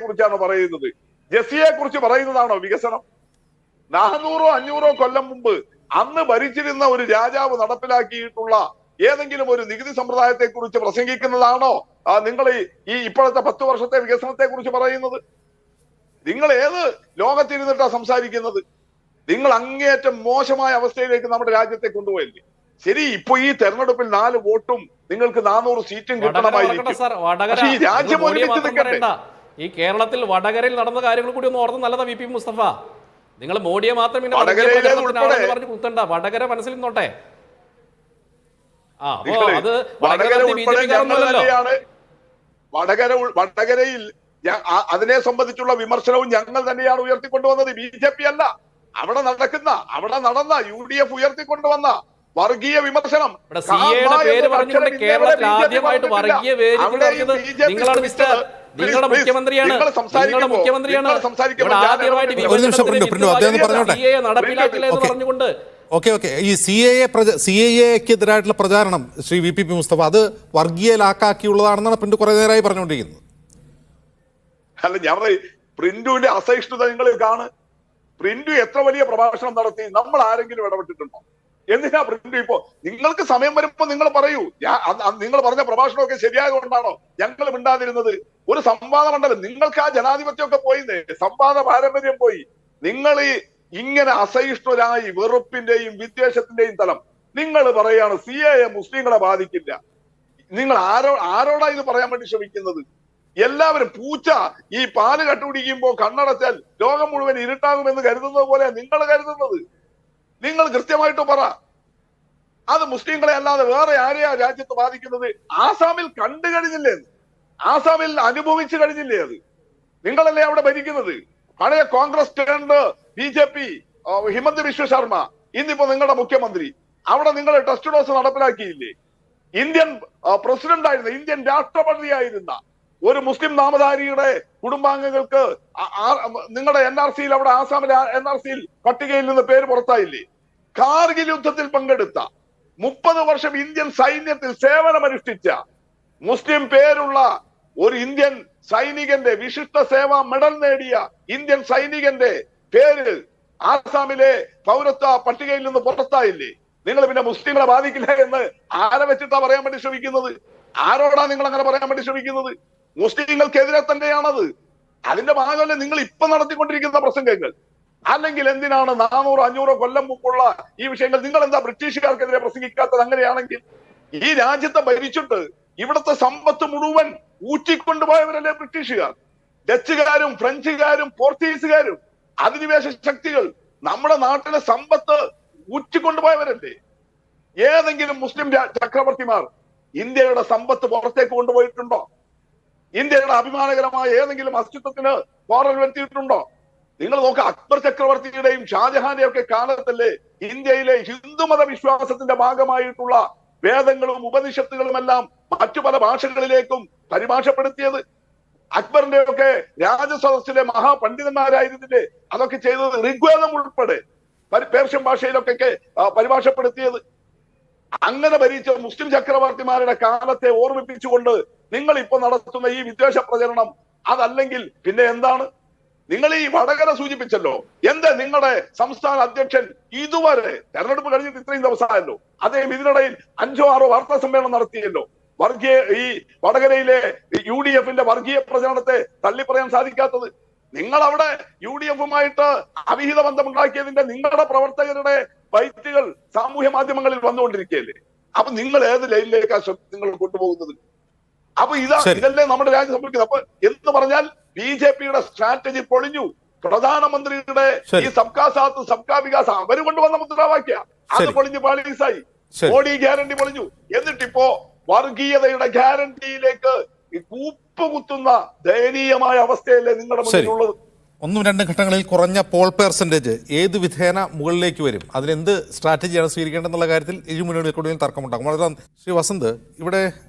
കുറിച്ചാണ് പറയുന്നത്. ജസിയെ കുറിച്ച് പറയുന്നതാണോ വികസനം? 400-500 കൊല്ലം മുമ്പ് അന്ന് ഭരിച്ചിരുന്ന ഒരു രാജാവ് നടപ്പിലാക്കിയിട്ടുള്ള ഏതെങ്കിലും ഒരു നികുതി സമ്പ്രദായത്തെ കുറിച്ച് പ്രസംഗിക്കുന്നതാണോ നിങ്ങൾ ഈ ഇപ്പോഴത്തെ 10 വർഷത്തെ വികസനത്തെ കുറിച്ച് പറയുന്നത്? നിങ്ങൾ ഏത് ലോകത്തിരുന്നിട്ടാണ് സംസാരിക്കുന്നത്? നിങ്ങൾ അങ്ങേയറ്റം മോശമായ അവസ്ഥയിലേക്ക് നമ്മുടെ രാജ്യത്തെ കൊണ്ടുപോയല്ലേ. ശരി, ഇപ്പൊ ഈ തെരഞ്ഞെടുപ്പിൽ 4 വോട്ടും നിങ്ങൾക്ക് 400 സീറ്റും കിട്ടണമായിരിക്കും. പക്ഷേ ഈ രാജ്യം ഒരുമിച്ച് നിൽക്കട്ടെ. ഈ കേരളത്തിൽ വടകരയിൽ നടന്ന കാര്യങ്ങൾ കൂടി ഒന്ന് ഓർത്ത് നല്ലതാ VP മുസ്തഫ. നിങ്ങൾ മോഡിയെ മാത്രം പറഞ്ഞു കുത്തണ്ട, വടകര മനസ്സിൽ നിന്നോട്ടെ. വടകരയിൽ അതിനെ സംബന്ധിച്ചുള്ള വിമർശനവും ഞങ്ങൾ തന്നെയാണ് ഉയർത്തിക്കൊണ്ടുവന്നത്, BJP അല്ല. അവിടെ നടന്ന UDF ഉയർത്തിക്കൊണ്ടുവന്ന വർഗീയ വിമർശനം, കേരളത്തിൽ ആദ്യമായിട്ട് വർഗീയ നിങ്ങളാണ് മിസ്റ്റർ, നിങ്ങളുടെ മുഖ്യമന്ത്രിയാണ്, നടപ്പിലാക്കില്ല എന്ന് പറഞ്ഞുകൊണ്ട്. ഓക്കെ, ഈ CAA-ക്കെതിരായിട്ടുള്ള പ്രചാരണം ശ്രീ VP മുസ്തഫ, അത് വർഗീയ ലാക്കാക്കിയുള്ളതാണെന്നാണ് പ്രിന്റ് കുറെ നേരമായി പറഞ്ഞുകൊണ്ടിരിക്കുന്നത്. അല്ല, ഞാൻ പ്രിന്റുവിന്റെ അസഹിഷ്ണുത നിങ്ങൾ കാണും. പ്രിന്റു എത്ര വലിയ പ്രഭാഷണം നടത്തി, നമ്മൾ ആരെങ്കിലും ഇടപെട്ടിട്ടുണ്ടോ? എന്തിനാ പ്രിന്റു ഇപ്പോ? നിങ്ങൾക്ക് സമയം വരുമ്പോ നിങ്ങൾ പറയൂ. നിങ്ങൾ പറഞ്ഞ പ്രഭാഷണമൊക്കെ ശരിയായതുകൊണ്ടാണോ ഞങ്ങൾ മിണ്ടാതിരുന്നത്? ഒരു സംവാദ മണ്ഡലം, നിങ്ങൾക്ക് ആ ജനാധിപത്യമൊക്കെ പോയിന്നേ, സംവാദ പാരമ്പര്യം പോയി. നിങ്ങൾ ഇങ്ങനെ അസഹിഷ്ണുരായി വെറുപ്പിന്റെയും വിദ്വേഷത്തിന്റെയും തലം നിങ്ങൾ പറയാണ് CAA മുസ്ലിങ്ങളെ ബാധിക്കില്ല. നിങ്ങൾ ആരോടാ ഇത് പറയാൻ വേണ്ടി ശ്രമിക്കുന്നത്? എല്ലാവരും പൂച്ച ഈ പാല് കട്ടുപിടിക്കുമ്പോ കണ്ണടച്ചാൽ ലോകം മുഴുവൻ ഇരുട്ടാകുമെന്ന് കരുതുന്നത് പോലെ നിങ്ങൾ കരുതുന്നത്. നിങ്ങൾ കൃത്യമായിട്ട് പറ, അത് മുസ്ലിങ്ങളെ അല്ലാതെ വേറെ ആരെയാ രാജ്യത്ത് ബാധിക്കുന്നത്? ആസാമിൽ കണ്ടു കഴിഞ്ഞില്ലേ? ആസാമിൽ അനുഭവിച്ചു കഴിഞ്ഞില്ലേ? അത് നിങ്ങളല്ലേ അവിടെ ഭരിക്കുന്നത്? പഴയ കോൺഗ്രസ് ടേൺഡ് BJP, ഹിമന്ത് ബിശ്വ ശർമ്മ, ഇന്നിപ്പോ നിങ്ങളുടെ മുഖ്യമന്ത്രി. അവിടെ നിങ്ങൾ ടെസ്റ്റ് ഡോസ് നടപ്പിലാക്കിയില്ലേ? ഇന്ത്യൻ പ്രസിഡന്റ് ആയിരുന്ന, ഇന്ത്യൻ രാഷ്ട്രപതിയായിരുന്ന ഒരു മുസ്ലിം നാമധാരിയുടെ കുടുംബാംഗങ്ങൾക്ക് നിങ്ങളുടെ NRCയിൽ, അവിടെ ആസാമിലെ NRCയിൽ പട്ടികയിൽ നിന്ന് പേര് പുറത്തായില്ലേ? കാർഗിൽ യുദ്ധത്തിൽ പങ്കെടുത്ത 30 വർഷം ഇന്ത്യൻ സൈന്യത്തിൽ സേവനമനുഷ്ഠിച്ച മുസ്ലിം പേരുള്ള ഒരു ഇന്ത്യൻ സൈനികന്റെ, വിശിഷ്ട സേവാ മെഡൽ നേടിയ ഇന്ത്യൻ സൈനികന്റെ പേര് ആസാമിലെ പൗരത്വ പട്ടികയിൽ നിന്ന് പുറത്തായില്ലേ? നിങ്ങൾ പിന്നെ മുസ്ലിങ്ങളെ ബാധിക്കില്ല എന്ന് ആരെ വെച്ചിട്ടാ പറയാൻ വേണ്ടി ശ്രമിക്കുന്നത്? ആരോടാ നിങ്ങൾ അങ്ങനെ പറയാൻ വേണ്ടി ശ്രമിക്കുന്നത്? മുസ്ലിങ്ങൾക്കെതിരെ തന്നെയാണത്. അതിന്റെ ഭാഗമല്ലേ നിങ്ങൾ ഇപ്പൊ നടത്തിക്കൊണ്ടിരിക്കുന്ന പ്രസംഗങ്ങൾ? അല്ലെങ്കിൽ എന്തിനാണ് 400-500 കൊല്ലം മുമ്പുള്ള ഈ വിഷയങ്ങൾ നിങ്ങൾ എന്താ ബ്രിട്ടീഷുകാർക്കെതിരെ പ്രസംഗിക്കാത്തത്? അങ്ങനെയാണെങ്കിൽ ഈ രാജ്യത്തെ ഭരിച്ചിട്ട് ഇവിടുത്തെ സമ്പത്ത് മുഴുവൻ ഊറ്റിക്കൊണ്ടുപോയവരല്ലേ ബ്രിട്ടീഷുകാർ? ഡച്ചുകാരും ഫ്രഞ്ചുകാരും പോർച്ചുഗീസുകാരും അധിനിവേശ ശക്തികൾ നമ്മുടെ നാട്ടിലെ സമ്പത്ത് ഊറ്റിക്കൊണ്ടുപോയവരല്ലേ? ഏതെങ്കിലും മുസ്ലിം ചക്രവർത്തിമാർ ഇന്ത്യയുടെ സമ്പത്ത് പുറത്തേക്ക് കൊണ്ടുപോയിട്ടുണ്ടോ? ഇന്ത്യയുടെ അഭിമാനകരമായ ഏതെങ്കിലും അസ്തിത്വത്തിന് പോറൽ വരുത്തിയിട്ടുണ്ടോ? നിങ്ങൾ നോക്കുക, അക്ബർ ചക്രവർത്തിയുടെയും ഷാജഹാന്റെയും ഒക്കെ കാലത്തല്ലേ ഇന്ത്യയിലെ ഹിന്ദുമത വിശ്വാസത്തിന്റെ ഭാഗമായിട്ടുള്ള വേദങ്ങളും ഉപനിഷത്തുകളും എല്ലാം മറ്റു പല ഭാഷകളിലേക്കും പരിഭാഷപ്പെടുത്തിയത്? അക്ബറിന്റെ ഒക്കെ രാജസദസ്സിലെ മഹാപണ്ഡിതന്മാരായിരുന്നില്ലേ അതൊക്കെ ചെയ്തത്? ഋഗ്വേദം ഉൾപ്പെടെ പേർഷ്യൻ ഭാഷയിലൊക്കെ പരിഭാഷപ്പെടുത്തിയത്. അങ്ങനെ ഭരിച്ച മുസ്ലിം ചക്രവർത്തിമാരുടെ കാലത്തെ ഓർമ്മിപ്പിച്ചുകൊണ്ട് നിങ്ങൾ ഇപ്പൊ നടത്തുന്ന ഈ വിദ്വേഷ പ്രചരണം അതല്ലെങ്കിൽ പിന്നെ എന്താണ്? നിങ്ങൾ ഈ വടകര സൂചിപ്പിച്ചല്ലോ, എന്താ നിങ്ങളുടെ സംസ്ഥാന അധ്യക്ഷൻ ഇതുവരെ തെരഞ്ഞെടുപ്പ് കഴിഞ്ഞിട്ട് ഇത്രയും ദിവസമായല്ലോ, അദ്ദേഹം ഇതിനിടയിൽ 5-6 വാർത്താ സമ്മേളനം നടത്തിയല്ലോ. ഈ വടകരയിലെ UDFന്റെ വർഗീയ പ്രചരണത്തെ തള്ളിപ്പറയാൻ സാധിക്കാത്തത്? നിങ്ങൾ അവിടെ UDFുമായിട്ട് അവിഹിത ബന്ധമുണ്ടാക്കിയതിന്റെ നിങ്ങളുടെ പ്രവർത്തകരുടെ ബൈറ്റുകൾ സാമൂഹ്യ മാധ്യമങ്ങളിൽ വന്നുകൊണ്ടിരിക്കുകയല്ലേ? അപ്പൊ നിങ്ങൾ ഏത് ലൈനിലേക്കാണ് നിങ്ങൾ കൊണ്ടുപോകുന്നത്? അപ്പൊ ഇതല്ലേ നമ്മുടെ രാജ്യം സംഭവിക്കുന്നത്. അപ്പൊ എന്ന് പറഞ്ഞാൽ BJPയുടെ സ്ട്രാറ്റജി പൊളിഞ്ഞു. പ്രധാനമന്ത്രിയുടെ ഈ സബ്കാ സാത്ത് സബ്കാ വികാസ് അവര് കൊണ്ടുവന്ന മുദ്രാവാക്യ അത് പൊളിഞ്ഞു പാളീസായി. മോഡി ഗ്യാരണ്ടി പൊളിഞ്ഞു. എന്നിട്ടിപ്പോ വർഗീയതയുടെ ഗ്യാരണ്ടിയിലേക്ക് കൂപ്പുകുത്തുന്ന ദയനീയമായ അവസ്ഥയല്ലേ നിങ്ങളുടെ മുന്നിലുള്ളത്? 1-2 ഘട്ടങ്ങളിൽ കുറഞ്ഞ പോൾ പെർസെൻറ്റേജ് ഏത് വിധേന മുകളിലേക്ക് വരും, അതിലെന്ത് സ്ട്രാറ്റജിയാണ് സ്വീകരിക്കേണ്ടതെന്നുള്ള കാര്യത്തിൽ ഇരുമുന്നണികൾക്കുള്ളിൽ തർക്കമുണ്ടാകും. വളരെ ശ്രീ വസന്ത്, ഇവിടെ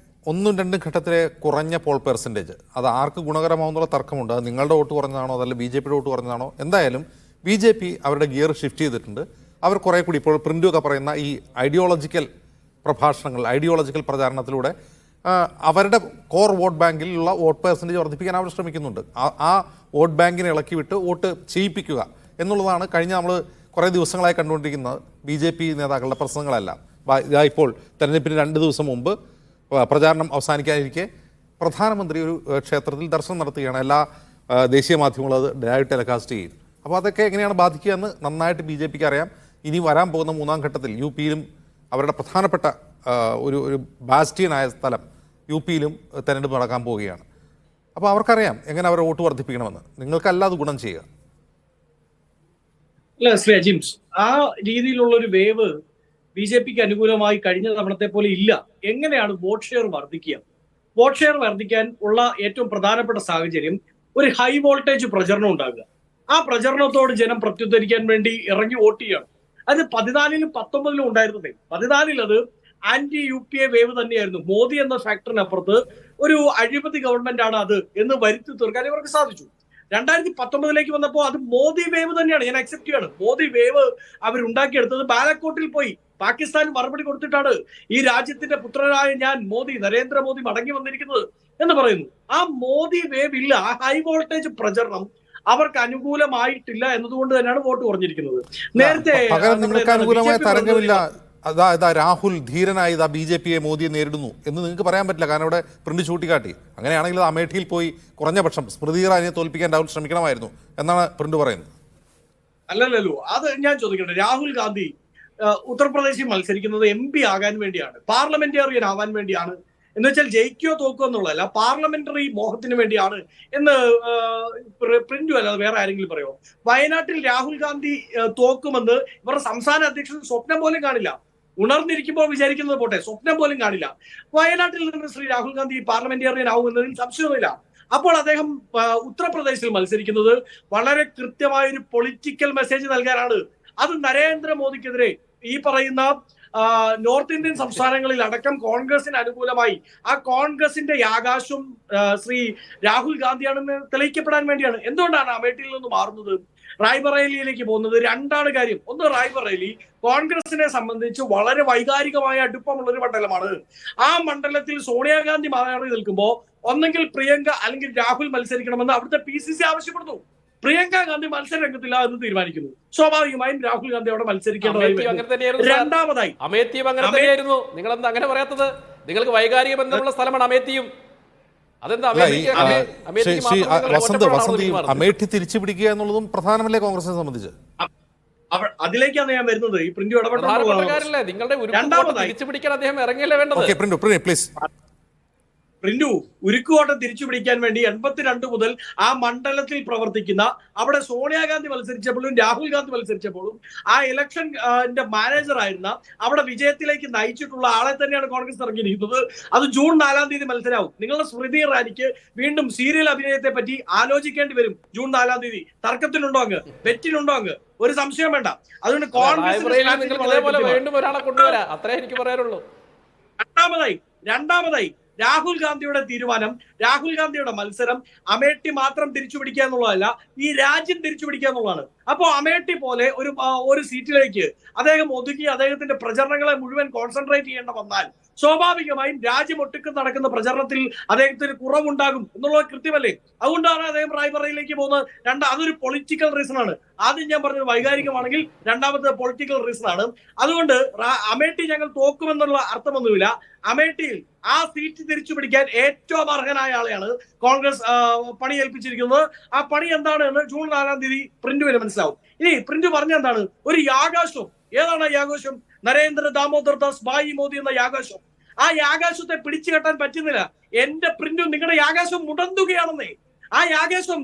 1-2 ഘട്ടത്തിലെ കുറഞ്ഞ പോൾ പെർസെൻറ്റേജ് അത് ആർക്ക് ഗുണകരമാവുന്നുള്ള തർക്കമുണ്ട്. അത് നിങ്ങളുടെ വോട്ട് കുറഞ്ഞതാണോ അതല്ല BJPയുടെ വോട്ട് കുറഞ്ഞതാണോ? എന്തായാലും BJP അവരുടെ ഗിയർ ഷിഫ്റ്റ് ചെയ്തിട്ടുണ്ട്. അവർ കുറേ കൂടി ഇപ്പോൾ പ്രിൻ്റൊക്കെ പറയുന്ന ഈ ഐഡിയോളജിക്കൽ പ്രഭാഷണങ്ങൾ, ഐഡിയോളജിക്കൽ പ്രചാരണത്തിലൂടെ അവരുടെ കോർ വോട്ട് ബാങ്കിലുള്ള വോട്ട് പെർസെൻറ്റേജ് വർദ്ധിപ്പിക്കാൻ അവർ ശ്രമിക്കുന്നുണ്ട്. ആ വോട്ട് ബാങ്കിനെ ഇളക്കി വിട്ട് വോട്ട് ചെയ്യിപ്പിക്കുക എന്നുള്ളതാണ് കഴിഞ്ഞ നമ്മൾ കുറേ ദിവസങ്ങളായി കണ്ടുകൊണ്ടിരിക്കുന്നത് BJP നേതാക്കളുടെ പ്രസംഗങ്ങളെല്ലാം. ഇപ്പോൾ തെരഞ്ഞെടുപ്പിന് 2 ദിവസം മുമ്പ് പ്രചാരണം അവസാനിക്കാനിരിക്കെ പ്രധാനമന്ത്രി ഒരു ക്ഷേത്രത്തിൽ ദർശനം നടത്തുകയാണ്. എല്ലാ ദേശീയ മാധ്യമങ്ങളും അത് ലൈവ് ടെലികാസ്റ്റ് ചെയ്യും. അപ്പോൾ അതൊക്കെ എങ്ങനെയാണ് ബാധിക്കുക എന്ന് നന്നായിട്ട് BJPക്ക് അറിയാം. ഇനി വരാൻ പോകുന്ന 3-ാം ഘട്ടത്തിൽ UPയിലും അവരുടെ പ്രധാനപ്പെട്ട ഒരു ബാസ്റ്റിയനായ സ്ഥലം UPയിലും തെരഞ്ഞെടുപ്പ് നടക്കാൻ പോവുകയാണ്. അപ്പോൾ അവർക്കറിയാം എങ്ങനെ അവരെ വോട്ട് വർദ്ധിപ്പിക്കണമെന്ന്. നിങ്ങൾക്കല്ല അത് ഗുണം ചെയ്യുക. അല്ല ശ്രീ അജിംസ്, ആ രീതിയിലുള്ള ഒരു വേവ് BJPക്ക് അനുകൂലമായി കഴിഞ്ഞ തവണത്തെ പോലെ ഇല്ല. എങ്ങനെയാണ് വോട്ട് ഷെയർ വർദ്ധിക്കുക? വോട്ട് ഷെയർ വർദ്ധിക്കാൻ ഉള്ള ഏറ്റവും പ്രധാനപ്പെട്ട സാഹചര്യം ഒരു ഹൈ വോൾട്ടേജ് പ്രചരണം ഉണ്ടാകുക. ആ പ്രചരണത്തോട് ജനം പ്രത്യുദ്ധരിക്കാൻ വേണ്ടി ഇറങ്ങി വോട്ട് ചെയ്യണം. അത് 14-ലും 19-ലും ഉണ്ടായിരുന്നത്. 14-ൽ അത് ആന്റി UPA വേവ് തന്നെയായിരുന്നു. മോദി എന്ന ഫാക്ടറിനപ്പുറത്ത് ഒരു അഴിമതി ഗവൺമെന്റ് ആണ് അത് എന്ന് വരുത്തി തീർക്കാൻ ഇവർക്ക് സാധിച്ചു. 2019-ലേക്ക് വന്നപ്പോൾ അത് മോദി വേവ് തന്നെയാണ്. ഞാൻ അക്സെപ്റ്റ് ചെയ്യാണ്. മോദി വേവ് അവരുണ്ടാക്കിയെടുത്തത് ബാലക്കോട്ടിൽ പോയി പാകിസ്ഥാൻ മറുപടി കൊടുത്തിട്ടാണ് ഈ രാജ്യത്തിന്റെ പുത്രനായ ഞാൻ മോദി, നരേന്ദ്രമോദി മടങ്ങി വന്നിരിക്കുന്നത് എന്ന് പറയുന്നു. ആ മോദി വേവ് ഇല്ല. ആ ഹൈ വോൾട്ടേജ് പ്രചരണം അവർക്ക് അനുകൂലമായിട്ടില്ല എന്നതുകൊണ്ട് തന്നെയാണ് വോട്ട് കുറഞ്ഞിരിക്കുന്നത്. നേരത്തെ നിങ്ങൾക്ക് അനുകൂലമായ തരംഗമില്ല. അതാ രാഹുൽ ധീരനായി BJPയെ മോദിയെ നേരിടുന്നു എന്ന് നിങ്ങൾക്ക് പറയാൻ പറ്റില്ല. കാരണം ഇവിടെ പ്രിന്റ് ചൂണ്ടിക്കാട്ടി. അങ്ങനെയാണെങ്കിൽ അമേഠിയിൽ പോയി കുറഞ്ഞ പക്ഷം സ്മൃതി ഇറാനിയെ തോൽപ്പിക്കാൻ രാഹുൽ ശ്രമിക്കണമായിരുന്നു എന്നാണ് പ്രിന്റ് പറയുന്നത്. അല്ലല്ലോ, അത് ഞാൻ ചോദിക്കട്ടെ. രാഹുൽ ഗാന്ധി ഉത്തർപ്രദേശിൽ മത്സരിക്കുന്നത് MP ആകാൻ വേണ്ടിയാണ്, പാർലമെന്റേറിയൻ ആവാൻ വേണ്ടിയാണ്. എന്ന് വെച്ചാൽ ജയിക്കോ തോക്കോ എന്നുള്ളതല്ല, പാർലമെന്ററി മോഹത്തിന് വേണ്ടിയാണ് എന്ന് പ്രിന്റും അല്ലാതെ വേറെ ആരെങ്കിലും പറയോ? വയനാട്ടിൽ രാഹുൽ ഗാന്ധി തോക്കുമെന്ന് ഇവരുടെ സംസ്ഥാന അധ്യക്ഷൻ സ്വപ്നം പോലും കാണില്ല. ഉണർന്നിരിക്കുമ്പോൾ വിചാരിക്കുന്നത് പോട്ടെ, സ്വപ്നം പോലും കാണില്ല. വയനാട്ടിൽ നിന്ന് ശ്രീ രാഹുൽ ഗാന്ധി പാർലമെന്റേറിയൻ ആവും എന്നതിൽ സംശയമൊന്നുമില്ല. അപ്പോൾ അദ്ദേഹം ഉത്തർപ്രദേശിൽ മത്സരിക്കുന്നത് വളരെ കൃത്യമായ ഒരു പൊളിറ്റിക്കൽ മെസ്സേജ് നൽകാനാണ്. അത് നരേന്ദ്രമോദിക്കെതിരെ ഈ പറയുന്ന നോർത്ത് ഇന്ത്യൻ സംസ്ഥാനങ്ങളിൽ അടക്കം കോൺഗ്രസിന് അനുകൂലമായി ആ കോൺഗ്രസിന്റെ ആകാശം ശ്രീ രാഹുൽ ഗാന്ധിയാണെന്ന് തെളിയിക്കപ്പെടാൻ വേണ്ടിയാണ്. എന്തുകൊണ്ടാണ് അമേഠിയിൽ നിന്ന് മാറുന്നത്, റായ്ബറേലിയിലേക്ക് പോകുന്നത്? രണ്ടാണ് കാര്യം. ഒന്ന്, റായ്ബറേലി കോൺഗ്രസിനെ സംബന്ധിച്ച് വളരെ വൈകാരികമായ അടുപ്പമുള്ള ഒരു മണ്ഡലമാണ്. ആ മണ്ഡലത്തിൽ സോണിയാഗാന്ധി മാറി നിൽക്കുമ്പോൾ ഒന്നെങ്കിൽ പ്രിയങ്ക അല്ലെങ്കിൽ രാഹുൽ മത്സരിക്കണമെന്ന് അവിടുത്തെ PCC ആവശ്യപ്പെടുന്നു. പ്രിയങ്ക ഗാന്ധി മത്സര രംഗത്തില്ല എന്ന് തീരുമാനിക്കുന്നു. സ്വാഭാവികമായും രാഹുൽ ഗാന്ധി അവിടെ മത്സരിക്കേണ്ടതായി. രണ്ടാമതായി അമേത്തിയും അങ്ങനെ തന്നെയായിരുന്നു. നിങ്ങൾ എന്താ അങ്ങനെ പറയാത്തത്? നിങ്ങൾക്ക് വൈകാരിക ബന്ധമുള്ള സ്ഥലമാണ് അമേത്തിയും. വസന്ത് അമേഠി തിരിച്ചു പിടിക്കുക എന്നുള്ളതും പ്രധാനമല്ലേ കോൺഗ്രസിനെ സംബന്ധിച്ച്? അതിലേക്കാണ് ഞാൻ വരുന്നത്. ഈ പ്രിന്റു ഇടപെടലല്ലേ നിങ്ങളുടെ തിരിച്ചു പിടിക്കാൻ അദ്ദേഹം ഇറങ്ങിയല്ലേ വേണ്ടത്? പ്ലീസ്. പ്രിന്റു ഉരുക്കുകോട്ടം തിരിച്ചു പിടിക്കാൻ വേണ്ടി 82 മുതൽ ആ മണ്ഡലത്തിൽ പ്രവർത്തിക്കുന്ന, അവിടെ സോണിയാഗാന്ധി മത്സരിച്ചപ്പോഴും രാഹുൽ ഗാന്ധി മത്സരിച്ചപ്പോഴും ആ ഇലക്ഷന്റെ മാനേജർ ആയിരുന്ന, അവിടെ വിജയത്തിലേക്ക് നയിച്ചിട്ടുള്ള ആളെ തന്നെയാണ് കോൺഗ്രസ് ഇറങ്ങിയിരിക്കുന്നത്. അത് ജൂൺ 4-ാം തീയതി മത്സരമാവും. നിങ്ങളുടെ സ്മൃതി ഇറാനിക്ക് വീണ്ടും സീരിയൽ അഭിനയത്തെ പറ്റി ആലോചിക്കേണ്ടി വരും ജൂൺ 4-ാം തീയതി. തർക്കത്തിനുണ്ടോ അങ്ങ്? ബെറ്റിനുണ്ടോ അങ്ങ്? ഒരു സംശയം വേണ്ട. അതുകൊണ്ട് കോൺഗ്രസ് രണ്ടാമതായി രാഹുൽ ഗാന്ധിയുടെ തീരുമാനം, രാഹുൽ ഗാന്ധിയുടെ മത്സരം അമേഠി മാത്രം തിരിച്ചു പിടിക്കുക എന്നുള്ളതല്ല, ഈ രാജ്യം തിരിച്ചു പിടിക്കുക എന്നുള്ളതാണ്. അപ്പോൾ അമേഠി പോലെ ഒരു സീറ്റിലേക്ക് അദ്ദേഹം ഒതുക്കി അദ്ദേഹത്തിന്റെ പ്രചരണങ്ങളെ മുഴുവൻ കോൺസെൻട്രേറ്റ് ചെയ്യേണ്ട വന്നാൽ സ്വാഭാവികമായും രാജ്യം ഒട്ടുക്കും നടക്കുന്ന പ്രചരണത്തിൽ അദ്ദേഹത്തിന് കുറവുണ്ടാകും എന്നുള്ളത് കൃത്യമല്ലേ? അതുകൊണ്ടാണ് അദ്ദേഹം റായ്ബറയിലേക്ക് പോകുന്നത്. അതൊരു പൊളിറ്റിക്കൽ റീസൺ ആണ്. ആദ്യം ഞാൻ പറഞ്ഞത് വൈകാരികമാണെങ്കിൽ, രണ്ടാമത്തെ പൊളിറ്റിക്കൽ റീസൺ ആണ്. അതുകൊണ്ട് അമേഠി ഞങ്ങൾ തോക്കുമെന്നുള്ള അർത്ഥമൊന്നുമില്ല. അമേഠിയിൽ ആ സീറ്റ് തിരിച്ചു പിടിക്കാൻ ഏറ്റവും അർഹനായ ആളെയാണ് കോൺഗ്രസ് പണി ഏൽപ്പിച്ചിരിക്കുന്നത്. ആ പണി എന്താണ് എന്ന് ജൂൺ 4-ാം തീയതി പ്രിന്റുവിന് മനസ്സിലാവും. ഇനി പ്രിന്റു പറഞ്ഞ എന്താണ്? ഒരു യാകാശം. ഏതാണ് ആ യാകാശം? നരേന്ദ്ര ദാമോദർ ദാസ് ഭായി മോദി എന്ന യാകാശം. ആ യാകാശത്തെ പിടിച്ചു കെട്ടാൻ പറ്റുന്നില്ല. എന്റെ പ്രിന്റു, നിങ്ങളുടെ യാകാശം മുടന്തുകയാണെന്നേ. ആ യാകാശം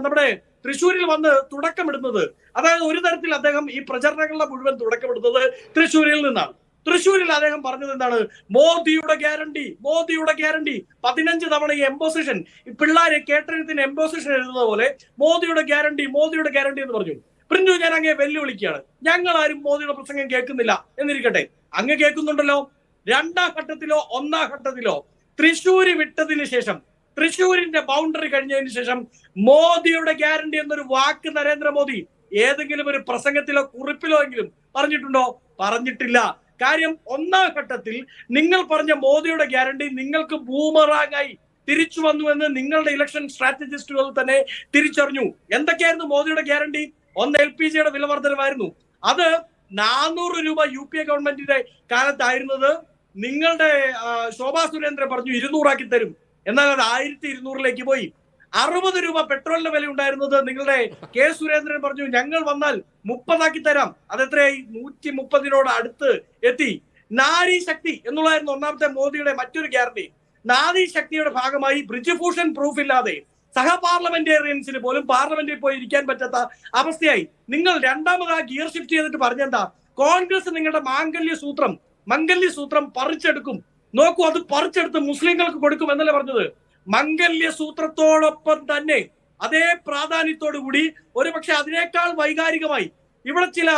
നമ്മുടെ തൃശ്ശൂരിൽ വന്ന് തുടക്കമിടുന്നത്, അതായത് ഒരു തരത്തിൽ അദ്ദേഹം ഈ പ്രചരണങ്ങളുടെ മുഴുവൻ തുടക്കമിടുന്നത് തൃശ്ശൂരിൽ നിന്നാണ്. തൃശ്ശൂരിൽ അദ്ദേഹം പറഞ്ഞത് എന്താണ്? മോദിയുടെ ഗ്യാരണ്ടി, മോദിയുടെ ഗ്യാരണ്ടി. 15 തവണ ഈ എംപോസിഷൻ, ഈ പിള്ളേരെ കേട്ടറിയത്തിന് എംപോസിഷൻ എഴുതുന്ന പോലെ മോദിയുടെ ഗ്യാരണ്ടി, മോദിയുടെ ഗ്യാരണ്ടി എന്ന് പറഞ്ഞു. പ്രിന്റു, ഞാൻ അങ്ങേ വെല്ലുവിളിക്കുകയാണ്. ഞങ്ങൾ ആരും മോദിയുടെ പ്രസംഗം കേൾക്കുന്നില്ല എന്നിരിക്കട്ടെ, അങ്ങ് കേൾക്കുന്നുണ്ടല്ലോ. 2-ാം ഘട്ടത്തിലോ 1-ാം ഘട്ടത്തിലോ തൃശ്ശൂര് വിട്ടതിന് ശേഷം, തൃശ്ശൂരിന്റെ ബൗണ്ടറി കഴിഞ്ഞതിന് ശേഷം മോദിയുടെ ഗ്യാരണ്ടി എന്നൊരു വാക്ക് നരേന്ദ്രമോദി ഏതെങ്കിലും ഒരു പ്രസംഗത്തിലോ കുറിപ്പിലോ എങ്കിലും പറഞ്ഞിട്ടുണ്ടോ? പറഞ്ഞിട്ടില്ല. കാര്യം, 1-ാം ഘട്ടത്തിൽ നിങ്ങൾ പറഞ്ഞ മോദിയുടെ ഗ്യാരണ്ടി നിങ്ങൾക്ക് ബൂമറാങ്ങായി തിരിച്ചു വന്നുവെന്ന് നിങ്ങളുടെ ഇലക്ഷൻ സ്ട്രാറ്റജിസ്റ്റുകൾ തന്നെ തിരിച്ചറിഞ്ഞു. എന്തൊക്കെയായിരുന്നു മോദിയുടെ ഗ്യാരണ്ടി? ഒന്ന്, LPGയുടെ വില വർധനമായിരുന്നു. അത് 400 രൂപ UPA ഗവൺമെന്റിന്റെ കാലത്തായിരുന്നത്. നിങ്ങളുടെ ശോഭാ സുരേന്ദ്രൻ പറഞ്ഞു 200 ആക്കി തരും. എന്നാൽ അത് 1200-ലേക്ക് പോയി. 60 രൂപ പെട്രോളിന്റെ വില ഉണ്ടായിരുന്നത് നിങ്ങളുടെ K സുരേന്ദ്രൻ പറഞ്ഞു ഞങ്ങൾ വന്നാൽ 30 ആക്കി തരാം. അതെത്രയായി? 130-നോട് അടുത്ത് എത്തി. നാരി ശക്തി എന്നുള്ളതായിരുന്നു ഒന്നാമത്തെ മോദിയുടെ മറ്റൊരു ഗ്യാരണ്ടി. നാരി ശക്തിയുടെ ഭാഗമായി ബ്രിജ് ഭൂഷൺ പ്രൂഫ് ഇല്ലാതെ സഹ പാർലമെന്റേറിയൻസിന് പോലും പാർലമെന്റിൽ പോയി ഇരിക്കാൻ പറ്റാത്ത അവസ്ഥയായി. നിങ്ങൾ രണ്ടാമത് ആ ഗിയർ ഷിഫ്റ്റ് ചെയ്തിട്ട് പറഞ്ഞെന്താ? കോൺഗ്രസ് നിങ്ങളുടെ മംഗല്യ സൂത്രം പറിച്ചെടുക്കും. നോക്കൂ, അത് പറിച്ചെടുത്ത് മുസ്ലിങ്ങൾക്ക് കൊടുക്കും എന്നല്ലേ പറഞ്ഞത്? മംഗല്യ സൂത്രത്തോടൊപ്പം തന്നെ അതേ പ്രാധാന്യത്തോടു കൂടി, ഒരുപക്ഷെ അതിനേക്കാൾ വൈകാരികമായി, ഇവിടെ ചില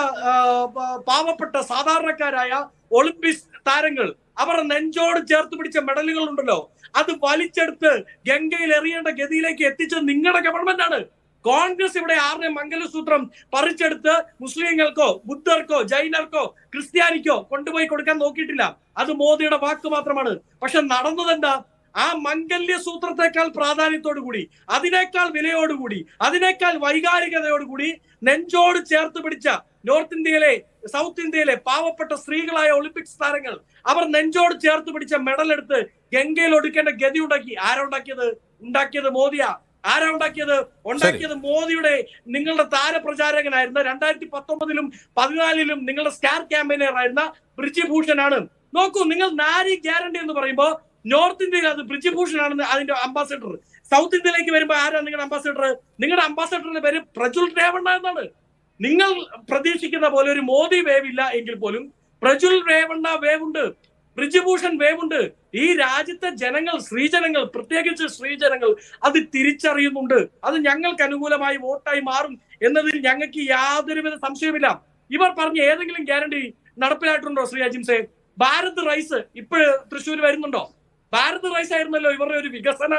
പാവപ്പെട്ട സാധാരണക്കാരായ ഒളിമ്പിക്സ് താരങ്ങൾ അവർ നെഞ്ചോട് ചേർത്ത് പിടിച്ച മെഡലുകൾ ഉണ്ടല്ലോ, അത് വലിച്ചെടുത്ത് ഗംഗയിൽ എറിയേണ്ട ഗതിയിലേക്ക് എത്തിച്ചത് നിങ്ങളുടെ ഗവൺമെന്റ് ആണ്. കോൺഗ്രസ് ഇവിടെ ആരുടെയും മംഗലസൂത്രം പറിച്ചെടുത്ത് മുസ്ലിങ്ങൾക്കോ ബുദ്ധർക്കോ ജൈനർക്കോ ക്രിസ്ത്യാനിക്കോ കൊണ്ടുപോയി കൊടുക്കാൻ നോക്കിയിട്ടില്ല. അത് മോദിയുടെ വാക്ക് മാത്രമാണ്. പക്ഷെ നടന്നതെന്താ? ആ മംഗല്യ സൂത്രത്തെക്കാൾ പ്രാധാന്യത്തോടു കൂടി, അതിനേക്കാൾ വിലയോടുകൂടി, അതിനേക്കാൾ വൈകാരികതയോടുകൂടി നെഞ്ചോട് ചേർത്ത് പിടിച്ച നോർത്ത് ഇന്ത്യയിലെ, സൗത്ത് ഇന്ത്യയിലെ പാവപ്പെട്ട സ്ത്രീകളായ ഒളിമ്പിക്സ് താരങ്ങൾ അവർ നെഞ്ചോട് ചേർത്ത് പിടിച്ച മെഡൽ എടുത്ത് ഗംഗയിൽ ഒടുക്കേണ്ട ഗതി ഉണ്ടാക്കി. ഉണ്ടാക്കിയത് മോദിയാ. ഉണ്ടാക്കിയത് മോദിയുടെ നിങ്ങളുടെ താരപ്രചാരകനായിരുന്ന 2019-ലും 2014-ലും നിങ്ങളുടെ സ്റ്റാർ ക്യാമ്പയിനർ ആയിരുന്ന ബ്രിജ് ഭൂഷൺ. നോക്കൂ, നിങ്ങൾ നാരി ഗ്യാരണ്ടി എന്ന് പറയുമ്പോൾ നോർത്ത് ഇന്ത്യയിൽ അത് ബ്രിജ് ഭൂഷൺ ആണെന്ന് അതിന്റെ അംബാസിഡർ. സൗത്ത് ഇന്ത്യയിലേക്ക് വരുമ്പോൾ ആരാണ് നിങ്ങളുടെ അംബാസിഡർ? നിങ്ങളുടെ അംബാസിഡറിന്റെ പേര് പ്രജ്വൽ രേവണ്ണ എന്നാണ്. നിങ്ങൾ പ്രതീക്ഷിക്കുന്ന പോലെ ഒരു മോദി വേവ് ഇല്ല എങ്കിൽ പോലും പ്രജുൽ വേവണ്ണ വേവുണ്ട്, ബ്രിജുഭൂഷൺ വേവുണ്ട്. ഈ രാജ്യത്തെ ജനങ്ങൾ, ശ്രീജനങ്ങൾ, പ്രത്യേകിച്ച് ശ്രീജനങ്ങൾ അത് തിരിച്ചറിയുന്നുണ്ട്. അത് ഞങ്ങൾക്ക് അനുകൂലമായി വോട്ടായി മാറും എന്നതിൽ ഞങ്ങൾക്ക് യാതൊരുവിധ സംശയമില്ല. ഇവർ പറഞ്ഞ ഏതെങ്കിലും ഗ്യാരണ്ടി നടപ്പിലായിട്ടുണ്ടോ ശ്രീ അജിംസെ? ഭാരത് റൈസ് ഇപ്പോഴ് തൃശ്ശൂർ വരുന്നുണ്ടോ? ഭാരത് റൈസ് ആയിരുന്നല്ലോ ഇവരുടെ ഒരു വികസന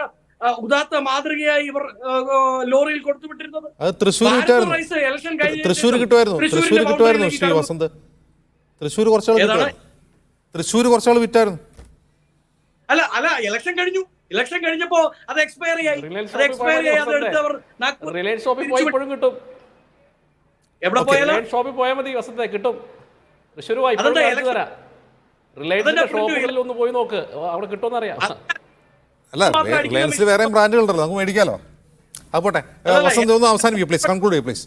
ഉദാത്ത മാതൃകയായി ഇവർ ലോറിയിൽ കൊടുത്തുവിട്ടിരുന്നത്. റൈസ് ഇലക്ഷൻ തൃശ്ശൂർ കിട്ടുമായിരുന്നു ശ്രീ വസന്ത്. തൃശ്ശൂർ കുറച്ചാൾ വിറ്റായിരുന്നു. അല്ല ഇലക്ഷൻ കഴിഞ്ഞു. ഇലക്ഷൻ കഴിഞ്ഞപ്പോ അത് എക്സ്പയർ ആയി. റിലയൻസ് ഷോപ്പിൽ പോയി ഇപ്പോഴും കിട്ടും. എവിടെ പോയാലും ഷോപ്പിൽ പോയാൽ മതി വസന്ത, കിട്ടും. തൃശ്ശൂർ റിലയൻസിന്റെ ഷോപ്പുകളിൽ ഒന്ന് പോയി നോക്ക്, അവിടെ കിട്ടുമെന്നറിയാം. അല്ല, റിലയൻസിൽ വേറെ ബ്രാൻഡുകളുണ്ടല്ലോ, നമുക്ക് മേടിക്കാലോ. അതുപോട്ടെ, വസന്ത് ഒന്ന് അവസാനിപ്പിക്കും പ്ലീസ്, കൺക്ലൂഡ് ചെയ്യും പ്ലീസ്.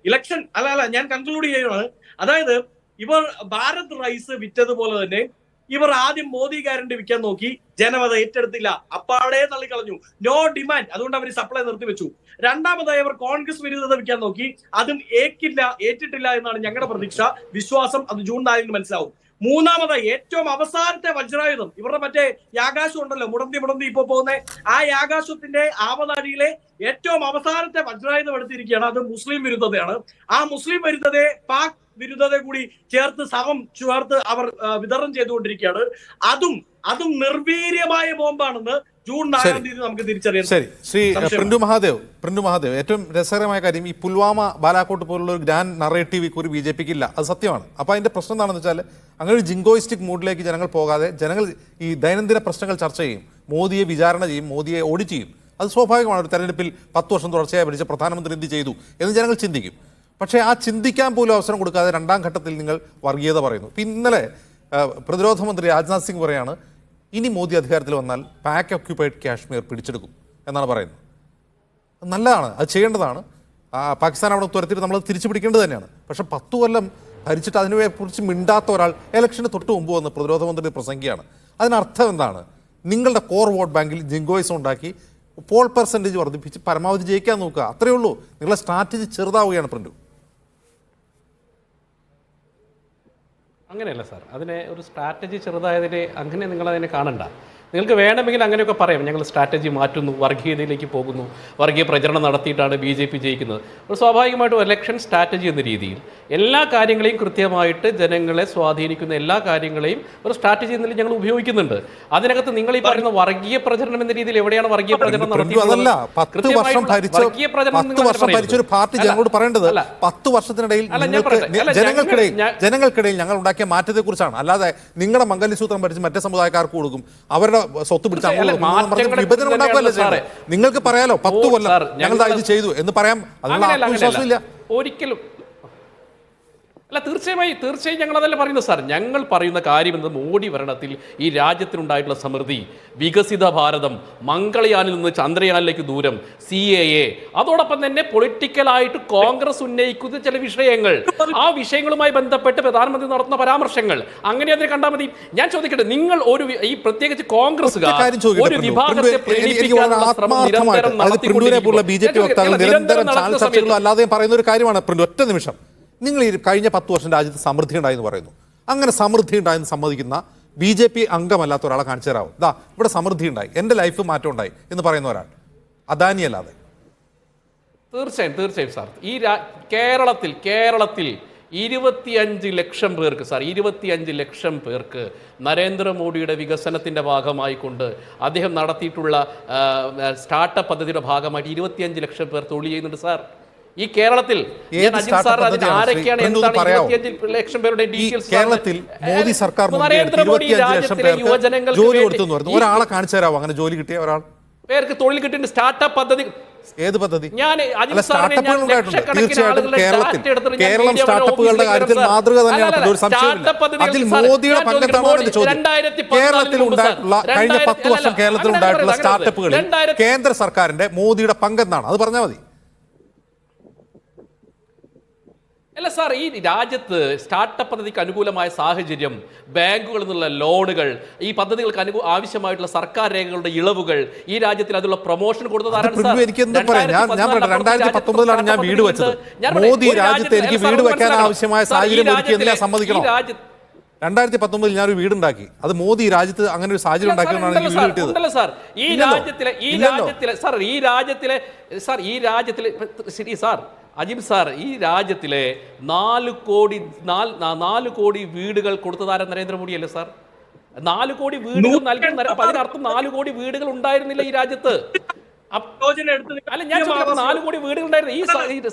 ഇലക്ഷൻ അല്ല ഞാൻ കൺക്ലൂഡ് ചെയ്യുകയാണ്. അതായത് ഇവർ ഭാരത് റൈസ് വിറ്റതുപോലെ തന്നെ ഇവർ ആദ്യം മോദി ഗ്യാരണ്ടി വിൽക്കാൻ നോക്കി, ജനം അത് ഏറ്റെടുത്തില്ല, അപ്പാടെ തള്ളിക്കളഞ്ഞു, നോ ഡിമാൻഡ്, അതുകൊണ്ട് അവർ സപ്ലൈ നിർത്തിവെച്ചു. രണ്ടാമതായി അവർ കോൺഗ്രസ് വിരുദ്ധത വിൽക്കാൻ നോക്കി, അതും ഏറ്റിട്ടില്ല എന്നാണ് ഞങ്ങളുടെ പ്രതീക്ഷ, വിശ്വാസം. അത് ജൂൺ 4 മനസ്സിലാവും. മൂന്നാമതായി ഏറ്റവും അവസാനത്തെ വജ്രായുധം, ഇവരുടെ മറ്റേ യാകാശം ഉണ്ടല്ലോ, മുടന്തി ഇപ്പൊ പോകുന്ന ആ യാകാശത്തിന്റെ ആവനാഴിയിലെ ഏറ്റവും അവസാനത്തെ വജ്രായുധം എടുത്തിരിക്കുകയാണ്. അത് മുസ്ലിം വിരുദ്ധതയാണ്. ആ മുസ്ലിം വിരുദ്ധതയെ പാക് വിരുദ്ധത കൂടി ചേർത്ത് അവർ വിതരണം ചെയ്തുകൊണ്ടിരിക്കുകയാണ്. അതും നിർവീര്യമായ ബോംബാണെന്ന് ജൂൺ 4 നമുക്ക് തിരിച്ചറിയാം. ശരി, ശ്രീ പ്രിന്റു മഹാദേവ്, ഏറ്റവും രസകരമായ കാര്യം, ഈ പുൽവാമ, ബാലാക്കോട്ട് പോലുള്ള ഒരു ഗ്രാൻഡ് നറേറ്റീവ് ഒരു BJPക്ക് ഇല്ല, അത് സത്യമാണ്. അപ്പോൾ അതിന്റെ പ്രശ്നം എന്താണെന്ന് വെച്ചാൽ, അങ്ങനെ ഒരു ജിങ്കോയിസ്റ്റിക് മൂഡിലേക്ക് ജനങ്ങൾ പോകാതെ ജനങ്ങൾ ഈ ദൈനംദിന പ്രശ്നങ്ങൾ ചർച്ച ചെയ്യും, മോദിയെ വിചാരണ ചെയ്യും, മോദിയെ ഓഡിറ്റ് ചെയ്യും. അത് സ്വാഭാവികമാണ്. ഒരു തെരഞ്ഞെടുപ്പിൽ 10 വർഷം തുടർച്ചയായി ഭരിച്ച പ്രധാനമന്ത്രി എന്ത് ചെയ്തു എന്ന് ജനങ്ങൾ ചിന്തിക്കും. പക്ഷേ ആ ചിന്തിക്കാൻ പോലും അവസരം കൊടുക്കാതെ രണ്ടാം ഘട്ടത്തിൽ നിങ്ങൾ വർഗീയത പറയുന്നു. ഇപ്പം ഇന്നലെ പ്രതിരോധ മന്ത്രി രാജ്നാഥ് സിംഗ് പറയാണ്, ഇനി മോദി അധികാരത്തിൽ വന്നാൽ പാക് ഒക്യുപ്പൈഡ് കാശ്മീർ പിടിച്ചെടുക്കും എന്നാണ് പറയുന്നത്. നല്ലതാണ്, അത് ചെയ്യേണ്ടതാണ്. പാകിസ്ഥാൻ അവിടെ തുരത്തിയിട്ട് നമ്മൾ തിരിച്ചു പിടിക്കേണ്ടത് തന്നെയാണ്. പക്ഷെ 10 കൊല്ലം ഭരിച്ചിട്ട് അതിനെക്കുറിച്ച് മിണ്ടാത്ത ഒരാൾ ഇലക്ഷന് തൊട്ട് മുമ്പ് വന്ന് പ്രതിരോധ മന്ത്രി പ്രസംഗിക്കുകയാണ്. അതിനർത്ഥം എന്താണ്? നിങ്ങളുടെ കോർ വോട്ട് ബാങ്കിൽ ജിങ്കോയിസം ഉണ്ടാക്കി പോൾ പെർസെൻറ്റേജ് വർദ്ധിപ്പിച്ച് പരമാവധി ജയിക്കാൻ നോക്കുക, അത്രയേ ഉള്ളൂ. നിങ്ങളുടെ സ്ട്രാറ്റജി ചെറുതാവുകയാണ് പ്രിന്റു. അങ്ങനെയല്ല സാർ, അതിനെ ഒരു സ്ട്രാറ്റജി ചെറുതായതിനെ അങ്ങനെ നിങ്ങളതിനെ കാണണ്ട. നിങ്ങൾക്ക് വേണമെങ്കിൽ അങ്ങനെയൊക്കെ പറയാം, ഞങ്ങൾ സ്ട്രാറ്റജി മാറ്റുന്നു, വർഗീയതയിലേക്ക് പോകുന്നു, വർഗീയ പ്രചരണം നടത്തിയിട്ടാണ് BJP ജയിക്കുന്നത്. ഒരു സ്വാഭാവികമായിട്ടും ഇലക്ഷൻ സ്ട്രാറ്റജി എന്ന രീതിയിൽ എല്ലാ കാര്യങ്ങളെയും കൃത്യമായിട്ട് ജനങ്ങളെ സ്വാധീനിക്കുന്ന എല്ലാ കാര്യങ്ങളെയും ഒരു സ്ട്രാറ്റജി എന്ന രീതിയിൽ ഞങ്ങൾ ഉപയോഗിക്കുന്നുണ്ട്. അതിനകത്ത് നിങ്ങൾ ഈ പറയുന്ന വർഗീയ പ്രചരണം എന്ന രീതിയിൽ എവിടെയാണ് വർഗീയ പ്രചരണം നടത്തിയത്? 10 വർഷം ഭരിച്ച ഒരു പാർട്ടി ജനങ്ങളോട് പറയേണ്ടത് 10 വർഷത്തിനിടയിൽ ജനങ്ങൾക്കിടയിൽ ഞങ്ങൾ ഉണ്ടാക്കിയ മാറ്റത്തെ കുറിച്ചാണ്. അല്ലാതെ നിങ്ങളുടെ മംഗല്യസൂത്രം ഭരിച്ച് മറ്റേ സമുദായക്കാർക്ക് കൊടുക്കും, അവരുടെ സ്വത്ത് പിടിച്ച വിഭജനം ഉണ്ടാക്കുകയല്ലേ ചെയ്യണ്ടേ? നിങ്ങൾക്ക് പറയാലോ 10 കൊല്ലം ഞങ്ങൾ ഇത് ചെയ്തു എന്ന് പറയാം. അതിനുള്ള ആത്മവിശ്വാസമില്ല ഒരിക്കലും. അല്ല, തീർച്ചയായും ഞങ്ങൾ അതല്ല പറയുന്നത് സാർ. ഞങ്ങൾ പറയുന്ന കാര്യം എന്നത് മോഡി ഭരണത്തിൽ ഈ രാജ്യത്തിനുണ്ടായിട്ടുള്ള സമൃദ്ധി, വികസിത ഭാരതം, മംഗളയാനിൽ നിന്ന് ചന്ദ്രയാനിലേക്ക് ദൂരം, CAA, അതോടൊപ്പം തന്നെ പൊളിറ്റിക്കലായിട്ട് കോൺഗ്രസ് ഉന്നയിക്കുന്ന ചില വിഷയങ്ങൾ, ആ വിഷയങ്ങളുമായി ബന്ധപ്പെട്ട് പ്രധാനമന്ത്രി നടത്തുന്ന പരാമർശങ്ങൾ, അങ്ങനെ അതിനെ കണ്ടാൽ മതി. ഞാൻ ചോദിക്കട്ടെ, നിങ്ങൾ ഈ പ്രത്യേകിച്ച് കോൺഗ്രസ്സുകാർ ഒരു വിഭാഗത്തെ പ്രീണിപ്പിക്കാനുള്ള ശ്രമം നിരന്തരം അല്ലാതെ പറയുന്ന ഒരു കാര്യമാണ്. ഒറ്റ നിമിഷം, നിങ്ങൾ ഈ കഴിഞ്ഞ 10 വർഷം രാജ്യത്ത് സമൃദ്ധി ഉണ്ടായെന്ന് പറയുന്നു. അങ്ങനെ സമൃദ്ധി ഉണ്ടായെന്ന് സമ്മതിക്കുന്ന BJP അംഗമല്ലാത്ത ഒരാളെ കാണിച്ചു തരാമോ? ഇതാ ഇവിടെ സമൃദ്ധി ഉണ്ടായി, എൻ്റെ ലൈഫ് മാറ്റം ഉണ്ടായി എന്ന് പറയുന്ന ഒരാൾ, അദാനി അല്ലാതെ? തീർച്ചയായും സാർ, ഈ കേരളത്തിൽ 25 ലക്ഷം പേർക്ക് സാർ, 25 ലക്ഷം പേർക്ക് നരേന്ദ്രമോദിയുടെ വികസനത്തിൻ്റെ ഭാഗമായിക്കൊണ്ട് അദ്ദേഹം നടത്തിയിട്ടുള്ള സ്റ്റാർട്ടപ്പ് പദ്ധതിയുടെ ഭാഗമായിട്ട് 25 ലക്ഷം പേർ തൊഴിൽ ചെയ്യുന്നുണ്ട് സാർ ഈ കേരളത്തിൽ. കേരളത്തിൽ മോദി സർക്കാർ ജോലി കൊടുത്തു, ഒരാളെ കാണിച്ചു തരാമോ അങ്ങനെ ജോലി കിട്ടിയ ഒരാൾ? പേർക്ക് തൊഴിൽ കിട്ടിയ സ്റ്റാർട്ടപ്പ് പദ്ധതി. ഏത് പദ്ധതി? സ്റ്റാർട്ടപ്പുകൾ ഉണ്ടായിട്ടുണ്ട് തീർച്ചയായിട്ടും. കേരളം സ്റ്റാർട്ടപ്പുകളുടെ കാര്യത്തിൽ മാതൃക തന്നെയാണ്, ഒരു സംശയമില്ല. അതിൽ മോദിയുടെ പങ്കെന്താണെന്ന് ചോദ്യം. കേരളത്തിൽ ഉണ്ടായിട്ടുള്ള കഴിഞ്ഞ 10 വർഷം കേരളത്തിൽ ഉണ്ടായിട്ടുള്ള സ്റ്റാർട്ടപ്പുകളിൽ കേന്ദ്ര സർക്കാരിന്റെ മോദിയുടെ പങ്കെന്താണ്? അത് പറഞ്ഞാൽ മതി. അല്ല സാർ, ഈ രാജ്യത്ത് സ്റ്റാർട്ടപ്പ് പദ്ധതിക്ക് അനുകൂലമായ സാഹചര്യം, ബാങ്കുകളിൽ നിന്നുള്ള ലോണുകൾ, ഈ പദ്ധതികൾക്ക് ആവശ്യമായിട്ടുള്ള സർക്കാർ രേഖകളുടെ ഇളവുകൾ, ഈ രാജ്യത്തിൽ അതിലുള്ള പ്രൊമോഷൻ കൊടുത്തതാണ് സാർ. എനിക്ക് എന്താ പറയാ, ഞാൻ 2019 ഞാൻ വീട് വെച്ചത്. മോദി രാജ്യത്ത് എനിക്ക് വീട് വെക്കാൻ ആവശ്യമായ സാഹചര്യം ഒരുക്കിയെന്ന് ഞാൻ സമ്മതിക്കണം. 2019 ഞാനൊരു വീടുണ്ടാക്കി. അത് മോദി രാജ്യത്ത് അങ്ങനെ ഒരു സാഹചര്യം ഉണ്ടാക്കിയതാണ് എനിക്ക് വീട് കിട്ടിയത്. സാർ ഈ രാജ്യത്തിലെ ശരി സാർ അജിം സാർ, ഈ രാജ്യത്തിലെ 4 കോടി വീടുകൾ കൊടുത്തതാരം നരേന്ദ്രമോദിയല്ലേ സാർ? 4 കോടി വീടുകൾ നൽകുന്ന, അതിനർത്ഥം 4 കോടി വീടുകൾ ഉണ്ടായിരുന്നില്ല ഈ രാജ്യത്ത്. അല്ല, ഞാൻ 4 കോടി വീടുകൾ ഉണ്ടായിരുന്നു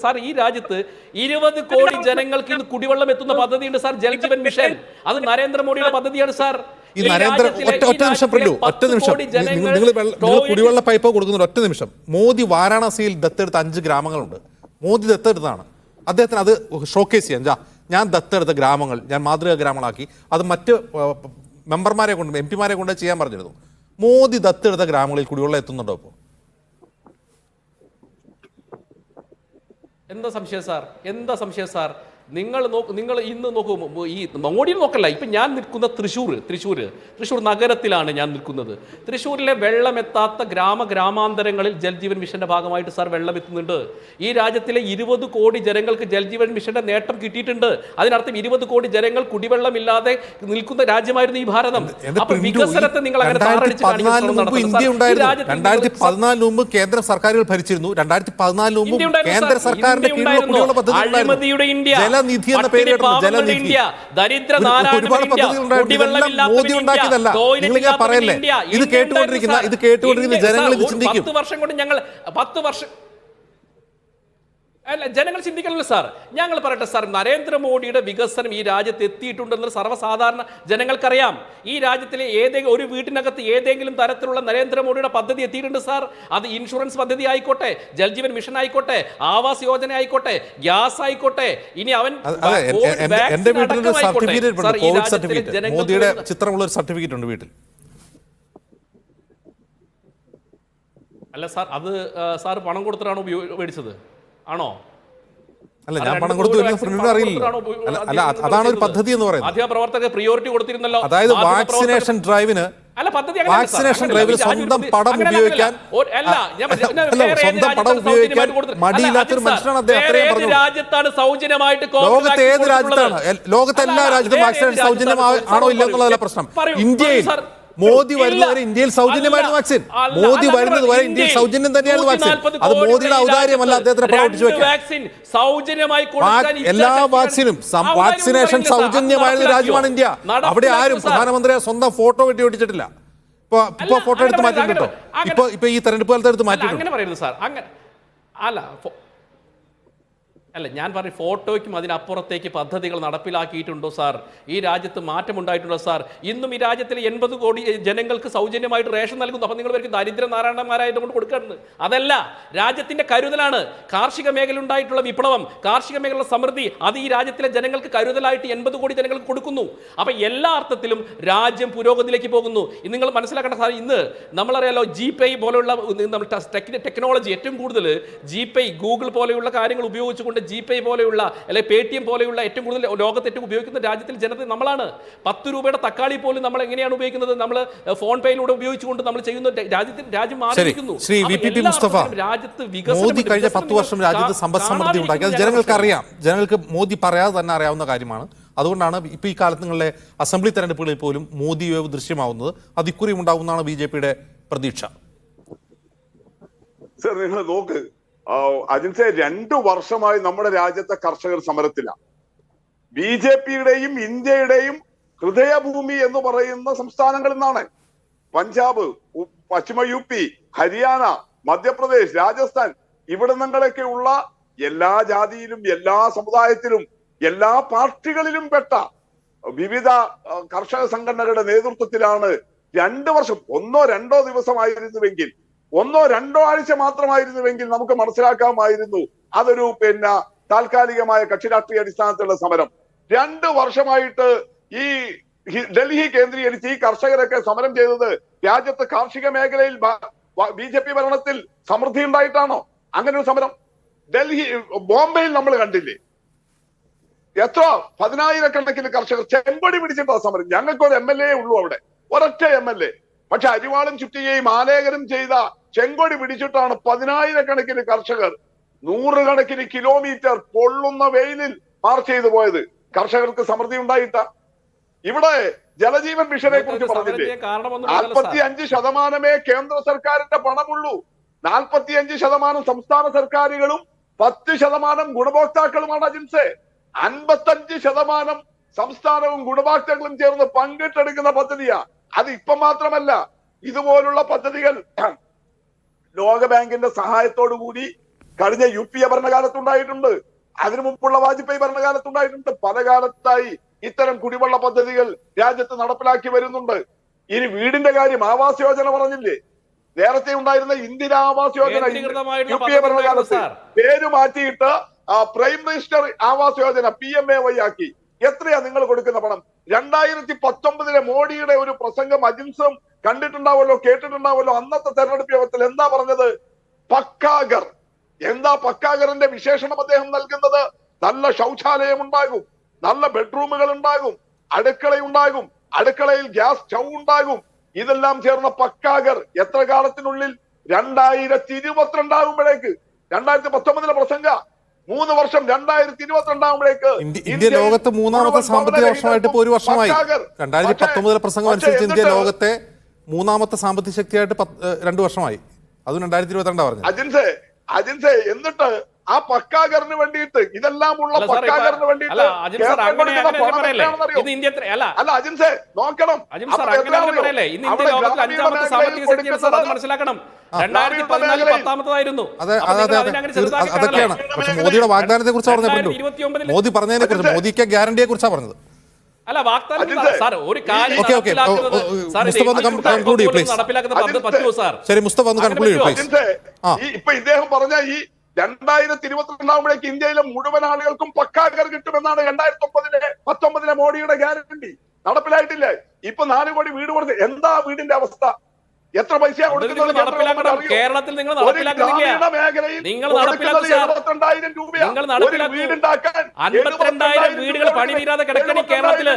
സാർ. ഈ രാജ്യത്ത് 20 കോടി ജനങ്ങൾക്ക് ഇന്ന് കുടിവെള്ളം എത്തുന്ന പദ്ധതിയുണ്ട് സാർ, ജൽജീവൻ മിഷൻ. അത് നരേന്ദ്രമോദിയുടെ പദ്ധതിയാണ് സാർ. ഈ നരേന്ദ്ര ഒറ്റ നിമിഷം നിങ്ങൾ കുടിവെള്ള പൈപ്പ് കൊടുക്കുന്ന ഒറ്റ നിമിഷം. മോദി വാരാണസിയിൽ ദത്തെടുത്ത 5 ഗ്രാമങ്ങളുണ്ട്. മോദി ദത്തെടുത്താണ്. അദ്ദേഹത്തിന് അത് ഷോക്കേസ് ചെയ്യാൻ, ഞാൻ ദത്തെടുത്ത ഗ്രാമങ്ങൾ ഞാൻ മാതൃകാ ഗ്രാമങ്ങളാക്കി, അത് മറ്റ് മെമ്പർമാരെ കൊണ്ട് MP മാരെ കൊണ്ട് ചെയ്യാൻ പറഞ്ഞിരുന്നു. മോദി ദത്തെടുത്ത ഗ്രാമങ്ങളിൽ കുടിവെള്ളം എത്തുന്നുണ്ടോ ഇപ്പോൾ? എന്താ സംശയം സാർ? നിങ്ങൾ ഇന്ന് നോക്കൂ, ഈ മോഡിയിൽ നോക്കല്ല, ഇപ്പം ഞാൻ നിൽക്കുന്ന തൃശ്ശൂർ നഗരത്തിലാണ് ഞാൻ നിൽക്കുന്നത്. തൃശ്ശൂരിലെ വെള്ളമെത്താത്ത ഗ്രാമാന്തരങ്ങളിൽ ജൽജീവൻ മിഷന്റെ ഭാഗമായിട്ട് സാർ വെള്ളം എത്തുന്നുണ്ട്. ഈ രാജ്യത്തിലെ 20 കോടി ജനങ്ങൾക്ക് ജൽജീവൻ മിഷന്റെ നേട്ടം കിട്ടിയിട്ടുണ്ട്. അതിനർത്ഥം 20 കോടി ജനങ്ങൾ കുടിവെള്ളമില്ലാതെ നിൽക്കുന്ന രാജ്യമായിരുന്നു ഈ ഭാരതം. അപ്പൊ വികസനത്തെ നിങ്ങൾ അങ്ങനെ 2014 മുമ്പ് കേന്ദ്ര സർക്കാരുകൾ ഭരിച്ചിരുന്നു. 2014 മുമ്പ് കേന്ദ്ര സർക്കാരിന്റെ കീഴിലുള്ള കുടിവെള്ള പദ്ധതി അഴിമതിയുടെ ഇന്ത്യ, ജലനിധി എന്ന പേര് ജലനിധി മോദി ഉണ്ടാക്കിയതല്ല. നിങ്ങൾ പറയല്ലേ, ഇത് കേട്ടുകൊണ്ടിരിക്കുന്ന ജനങ്ങൾ ഇത് ചിന്തിക്കും. 10 വർഷം കൊണ്ട് ഞങ്ങൾ 10 വർഷം അല്ല, ജനങ്ങൾ ചിന്തിക്കണല്ലോ സാർ. ഞങ്ങൾ പറയട്ടെ സാർ, നരേന്ദ്രമോദിയുടെ വികസനം ഈ രാജ്യത്ത് എത്തിയിട്ടുണ്ടെന്ന് സർവ്വസാധാരണ ജനങ്ങൾക്കറിയാം. ഈ രാജ്യത്തിലെ ഒരു വീട്ടിനകത്ത് ഏതെങ്കിലും തരത്തിലുള്ള നരേന്ദ്രമോദിയുടെ പദ്ധതി എത്തിയിട്ടുണ്ട് സാർ. അത് ഇൻഷുറൻസ് പദ്ധതി ആയിക്കോട്ടെ, ജൽജീവൻ മിഷൻ ആയിക്കോട്ടെ, ആവാസ് യോജന ആയിക്കോട്ടെ, ഗ്യാസ് ആയിക്കോട്ടെ, ഇനി അവൻ എന്റെ വീട്ടിൽ സർട്ടിഫിക്കറ്റ്, മോദിയുടെ ചിത്രമുള്ള ഒരു സർട്ടിഫിക്കറ്റ് ഉണ്ട് വീട്ടിൽ. അല്ല സാർ, അത് സാർ പണം കൊടുത്തിട്ടാണോ മേടിച്ചത്? ആണോ? അല്ല, ഞാൻ പണം കൊടുത്തു അറിയില്ല. അല്ല, അതാണ് ഒരു പദ്ധതി എന്ന് പറയുന്നത്. മാധ്യമപ്രവർത്തകർ പ്രിയോറിറ്റി കൊടുത്തിരുന്നല്ലോ. അതായത് വാക്സിനേഷൻ ഡ്രൈവിന് സ്വന്തം പടം ഉപയോഗിക്കാൻ മടിയില്ലാത്തൊരു മനുഷ്യനാണ് അദ്ദേഹം. രാജ്യത്താണ് സൗജന്യമായിട്ട്, ലോകത്തെ ഏത് രാജ്യത്താണ്, ലോകത്തെ എല്ലാ രാജ്യത്തും വാക്സിനേഷൻ സൗജന്യമാണോ ഇല്ല എന്നുള്ളതല്ല പ്രശ്നം. ഇന്ത്യയിൽ മോദി വരുന്നവരെ ഇന്ത്യയിൽ സൗജന്യമായിരുന്നു വാക്സിൻ. മോദി വരുന്നത് വരെ ഇന്ത്യയിൽ സൗജന്യം തന്നെയായിരുന്നു വാക്സിൻ. അത് മോദിയുടെ ഔദാര്യമല്ല, അദ്ദേഹത്തിന് പ്രവർത്തിച്ചു വെക്കാൻ. എല്ലാ വാക്സിനും വാക്സിനേഷൻ സൗജന്യമായിരുന്ന രാജ്യമാണ് ഇന്ത്യ. അവിടെ ആരും പ്രധാനമന്ത്രിയെ സ്വന്തം ഫോട്ടോ വെട്ടി ഒട്ടിച്ചിട്ടില്ല. ഇപ്പൊ ഫോട്ടോ എടുത്ത് മാറ്റിയിട്ടുണ്ടോ? ഇപ്പൊ ഈ തെരഞ്ഞെടുപ്പ് കാലത്ത് എടുത്ത് മാറ്റിയിട്ടുണ്ട്. അല്ല, ഞാൻ പറയും, ഫോട്ടോയ്ക്കും അതിനപ്പുറത്തേക്ക് പദ്ധതികൾ നടപ്പിലാക്കിയിട്ടുണ്ടോ സാർ? ഈ രാജ്യത്ത് മാറ്റമുണ്ടായിട്ടുണ്ടോ സാർ? ഇന്നും ഈ രാജ്യത്തിലെ 80 കോടി ജനങ്ങൾക്ക് സൗജന്യമായിട്ട് റേഷൻ നൽകുന്നു. അപ്പം നിങ്ങൾ പേർക്ക് ദരിദ്ര നാരായണന്മാരായതുകൊണ്ട് കൊടുക്കുന്നത് അതല്ല, രാജ്യത്തിന്റെ കരുതലാണ്. കാർഷിക മേഖല ഉണ്ടായിട്ടുള്ള വിപ്ലവം, കാർഷിക മേഖലയുടെ സമൃദ്ധി, അത് ഈ രാജ്യത്തിലെ ജനങ്ങൾക്ക് കരുതലായിട്ട് 80 കോടി ജനങ്ങൾക്ക് കൊടുക്കുന്നു. അപ്പം എല്ലാ അർത്ഥത്തിലും രാജ്യം പുരോഗതിയിലേക്ക് പോകുന്നു. നിങ്ങൾ മനസ്സിലാക്കേണ്ട സാർ, ഇന്ന് നമ്മളറിയാലോ, GPay പോലെയുള്ള ടെക്നോളജി ഏറ്റവും കൂടുതൽ GPay, ഗൂഗിൾ പോലെയുള്ള കാര്യങ്ങൾ ഉപയോഗിച്ചുകൊണ്ട്, GPay പോലെയുള്ള അല്ലെങ്കിൽ Paytm പോലെയുള്ള ഏറ്റവും കൂടുതൽ ലോകത്ത് ഏറ്റവും ഉപയോഗിക്കുന്ന രാജ്യത്തിൽ ജനത നമ്മളാണ്. 10 രൂപയുടെ തക്കാളി പോലും നമ്മൾ എങ്ങനെയാണ് ഉപയോഗിക്കുന്നത്? നമ്മൾ ഫോൺ പേയിലൂടെ ഉപയോഗിച്ചുകൊണ്ട് നമ്മൾ ചെയ്യുന്ന രാജ്യം മാറിയിരിക്കുന്നു. ശ്രീ VPP മുസ്തഫ, മോദി കഴിഞ്ഞ 10 വർഷം രാജ്യത്ത് സമ്പദ് സമൃദ്ധി ഉണ്ടാക്കി. അത് ജനങ്ങൾക്ക് അറിയാം. ജനങ്ങൾക്ക് മോദി പറയാതെ തന്നെ അറിയാവുന്ന കാര്യമാണ്. അതുകൊണ്ടാണ് ഇപ്പോൾ ഈ കാലത്ത് നിങ്ങളുടെ അസംബ്ലി തെരഞ്ഞെടുപ്പുകളിൽ പോലും മോദി വേവ് ദൃശ്യമാവുന്നത്. അത് ഇക്കുറിയും ഉണ്ടാവുന്നതാണ് BJPയുടെ പ്രതീക്ഷ. സർ, നിങ്ങൾ നോക്ക്, അജിൻസെ 2 വർഷമായി നമ്മുടെ രാജ്യത്തെ കർഷകർ സമരത്തിലാണ്. BJPയുടെയും ഇന്ത്യയുടെയും ഹൃദയഭൂമി എന്ന് പറയുന്ന സംസ്ഥാനങ്ങളിൽ നിന്നാണ് പഞ്ചാബ്, പശ്ചിമ UP, ഹരിയാന, മധ്യപ്രദേശ്, രാജസ്ഥാൻ, ഇവിടങ്ങളിലൊക്കെ ഉള്ള എല്ലാ ജാതിയിലും എല്ലാ സമുദായത്തിലും എല്ലാ പാർട്ടികളിലും പെട്ട വിവിധ കർഷക സംഘടനകളുടെ നേതൃത്വത്തിലാണ് 2 വർഷം, 1-2 ദിവസമായിരുന്നുവെങ്കിൽ, 1-2 ആഴ്ച മാത്രമായിരുന്നുവെങ്കിൽ നമുക്ക് മനസ്സിലാക്കാമായിരുന്നു അതൊരു താൽക്കാലികമായ കക്ഷി രാഷ്ട്രീയ അടിസ്ഥാനത്തിലുള്ള സമരം. 2 വർഷമായിട്ട് ഈ ഡൽഹി കേന്ദ്രീകരിച്ച് ഈ കർഷകരൊക്കെ സമരം ചെയ്തത് രാജ്യത്ത് കാർഷിക മേഖലയിൽ BJP ഭരണത്തിൽ സമൃദ്ധി ഉണ്ടായിട്ടാണോ? അങ്ങനെ ഒരു സമരം ബോംബെയിൽ നമ്മൾ കണ്ടില്ലേ? എത്ര 10,000-കണക്കിന് കർഷകർ ചെങ്കൊടി പിടിച്ചിട്ടാ സമരം. ഞങ്ങൾക്കൊരു MLA ഉള്ളൂ അവിടെ, ഒരൊറ്റ MLA. പക്ഷെ അരിവാളും ചുറ്റികയും ആലേഖനം ചെയ്ത ചെങ്കൊടി പിടിച്ചിട്ടാണ് 10,000-കണക്കിന് കർഷകർ 100 കിലോമീറ്റർ പൊള്ളുന്ന വെയിലിൽ മാർച്ച് ചെയ്തു പോയത്. കർഷകർക്ക് സമൃദ്ധി ഉണ്ടായിട്ട. ഇവിടെ ജലജീവൻ മിഷനെ കുറിച്ച് പറഞ്ഞില്ലേ, 45% കേന്ദ്ര സർക്കാരിന്റെ പണമുള്ളൂ, 45% സംസ്ഥാന സർക്കാരുകളും 10% ഗുണഭോക്താക്കളുമാണ് അജിൻസെ. 55% സംസ്ഥാനവും ഗുണഭോക്താക്കളും ചേർന്ന് പങ്കിട്ടെടുക്കുന്ന പദ്ധതിയാ. അത് ഇപ്പം മാത്രമല്ല, ഇതുപോലുള്ള പദ്ധതികൾ ലോകബാങ്കിന്റെ സഹായത്തോടു കൂടി കഴിഞ്ഞ UPA ഭരണകാലത്തുണ്ടായിട്ടുണ്ട്, അതിനു മുമ്പുള്ള വാജ്പേയി ഭരണകാലത്തുണ്ടായിട്ടുണ്ട്. പല കാലത്തായി ഇത്തരം കുടിവെള്ള പദ്ധതികൾ രാജ്യത്ത് നടപ്പിലാക്കി വരുന്നുണ്ട്. ഇനി വീടിന്റെ കാര്യം, ആവാസ് യോജന പറഞ്ഞില്ലേ, നേരത്തെ ഉണ്ടായിരുന്ന ഇന്ദിരാ ആവാസ് യോജന UPA ഭരണകാലത്ത് പേര് മാറ്റിയിട്ട് prime minister Awas Yojana PMAY ആക്കി. എത്രയാ നിങ്ങൾ കൊടുക്കുന്ന പണം? 2019 മോഡിയുടെ ഒരു പ്രസംഗം അജിൻസും കണ്ടിട്ടുണ്ടാവല്ലോ, കേട്ടിട്ടുണ്ടാവല്ലോ. അന്നത്തെ തെരഞ്ഞെടുപ്പ് യോഗത്തിൽ എന്താ പറഞ്ഞത്? പക്കാഗർ. എന്താ പക്കാഗറിന്റെ വിശേഷണം അദ്ദേഹം നൽകുന്നത്? നല്ല ശൗചാലയം ഉണ്ടാകും, നല്ല ബെഡ്റൂമുകൾ ഉണ്ടാകും, അടുക്കളയുണ്ടാകും, അടുക്കളയിൽ ഗ്യാസ് സ്റ്റൗ ഉണ്ടാകും. ഇതെല്ലാം ചേർന്ന പക്കാഗർ എത്ര കാലത്തിനുള്ളിൽ? 2022 ആകുമ്പോഴേക്ക്, 2019 പ്രസംഗ 3 വർഷം, 2022 ആകുമ്പോഴേക്ക് ഇന്ത്യ ലോകത്ത് 3ാമത്തെ സാമ്പത്തിക വർഷമായിട്ട് ഇപ്പൊ 1 വർഷമായി. 2019 പ്രസംഗം അനുസരിച്ച് ഇന്ത്യ ലോകത്തെ 3ാമത്തെ സാമ്പത്തിക ശക്തിയായിട്ട് 2 വർഷമായി. അതും 2022 പറഞ്ഞത്. അജിൻസെ എന്നിട്ട് ആ പക്കാഗറിന് വേണ്ടിയിട്ട്, ഇതെല്ലാം ഉള്ള പക്കാഗറിന് വേണ്ടിയിട്ട് അല്ല അജിൻസെ നോക്കണം. അതൊക്കെയാണ്. പക്ഷെ മോദിയുടെ വാഗ്ദാനത്തെ കുറിച്ച് പറഞ്ഞപ്പോഴും മോദി പറഞ്ഞതിനെ കുറിച്ച്, മോദിക്ക് ഗ്യാരണ്ടിയെ കുറിച്ചാണ് പറഞ്ഞത്. അല്ല വാഗ്ദാനം സാർ, ഒരു കാര്യം ശരി മുസ്തഫ ഒന്ന് കൺക്ലൂഡ് ചെയ്യൂ. ഇപ്പൊ ഇദ്ദേഹം പറഞ്ഞ ഈ 2022 ആകുമ്പോഴേക്ക് ഇന്ത്യയിലെ മുഴുവൻ ആളുകൾക്കും പക്കാഗർ കിട്ടുമെന്നാണ് 2019 മോഡിയുടെ ഗ്യാരണ്ടി. നടപ്പിലായിട്ടില്ല. ഇപ്പൊ 4 കോടി വീട് കൊടുത്ത് എന്താ വീടിന്റെ അവസ്ഥ? എത്ര പൈസ കൊടുക്കുന്നത്? കേരളത്തിൽ നിങ്ങൾ മേഖലയിൽ 72,000 രൂപയാണ് വീടുണ്ടാക്കാൻ. 52,000 വീടുകൾ പണി തീരാതെ കിടക്കണി കേരളത്തില്.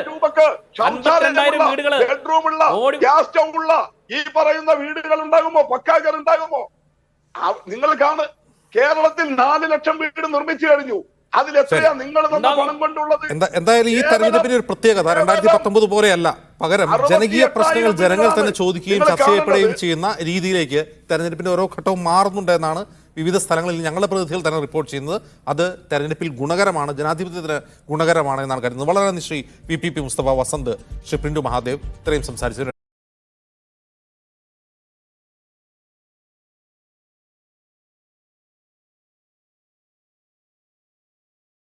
52,000 വീടുകൾ, ബെഡ്റൂമുള്ള, ഗ്യാസ് സ്റ്റൗ ഉള്ള ഈ പറയുന്ന വീടുകൾ ഉണ്ടാകുമോ? പക്കാഗർ ഉണ്ടാകുമോ? നിങ്ങൾ കാണ്, കേരളത്തിൽ 4 ലക്ഷം വീട് നിർമ്മിച്ചു കഴിഞ്ഞു. അതിലെത്രയാ നിങ്ങൾ തന്ന പണം കൊണ്ടുള്ളത്? എന്തായാലും ഈ തെരഞ്ഞെടുപ്പിന് ഒരു പ്രത്യേകത 2019 പോലെയല്ല. പകരം ജനകീയ പ്രശ്നങ്ങൾ ജനങ്ങൾ തന്നെ ചോദിക്കുകയും ചർച്ച ചെയ്യപ്പെടുകയും ചെയ്യുന്ന രീതിയിലേക്ക് തെരഞ്ഞെടുപ്പിന്റെ ഓരോ ഘട്ടവും മാറുന്നുണ്ട് എന്നാണ് വിവിധ സ്ഥലങ്ങളിൽ ഞങ്ങളുടെ പ്രതിനിധികൾ തന്നെ റിപ്പോർട്ട് ചെയ്യുന്നത്. അത് തെരഞ്ഞെടുപ്പിൽ ഗുണകരമാണ്, ജനാധിപത്യത്തിന് ഗുണകരമാണ് എന്നാണ് കരുതുന്നത്. വളരെ നന്ദി ശ്രീ VPP മുസ്തഫ, വസന്ത്, ശ്രീ പ്രിന്റു മഹാദേവ് ഇത്രയും സംസാരിച്ചു.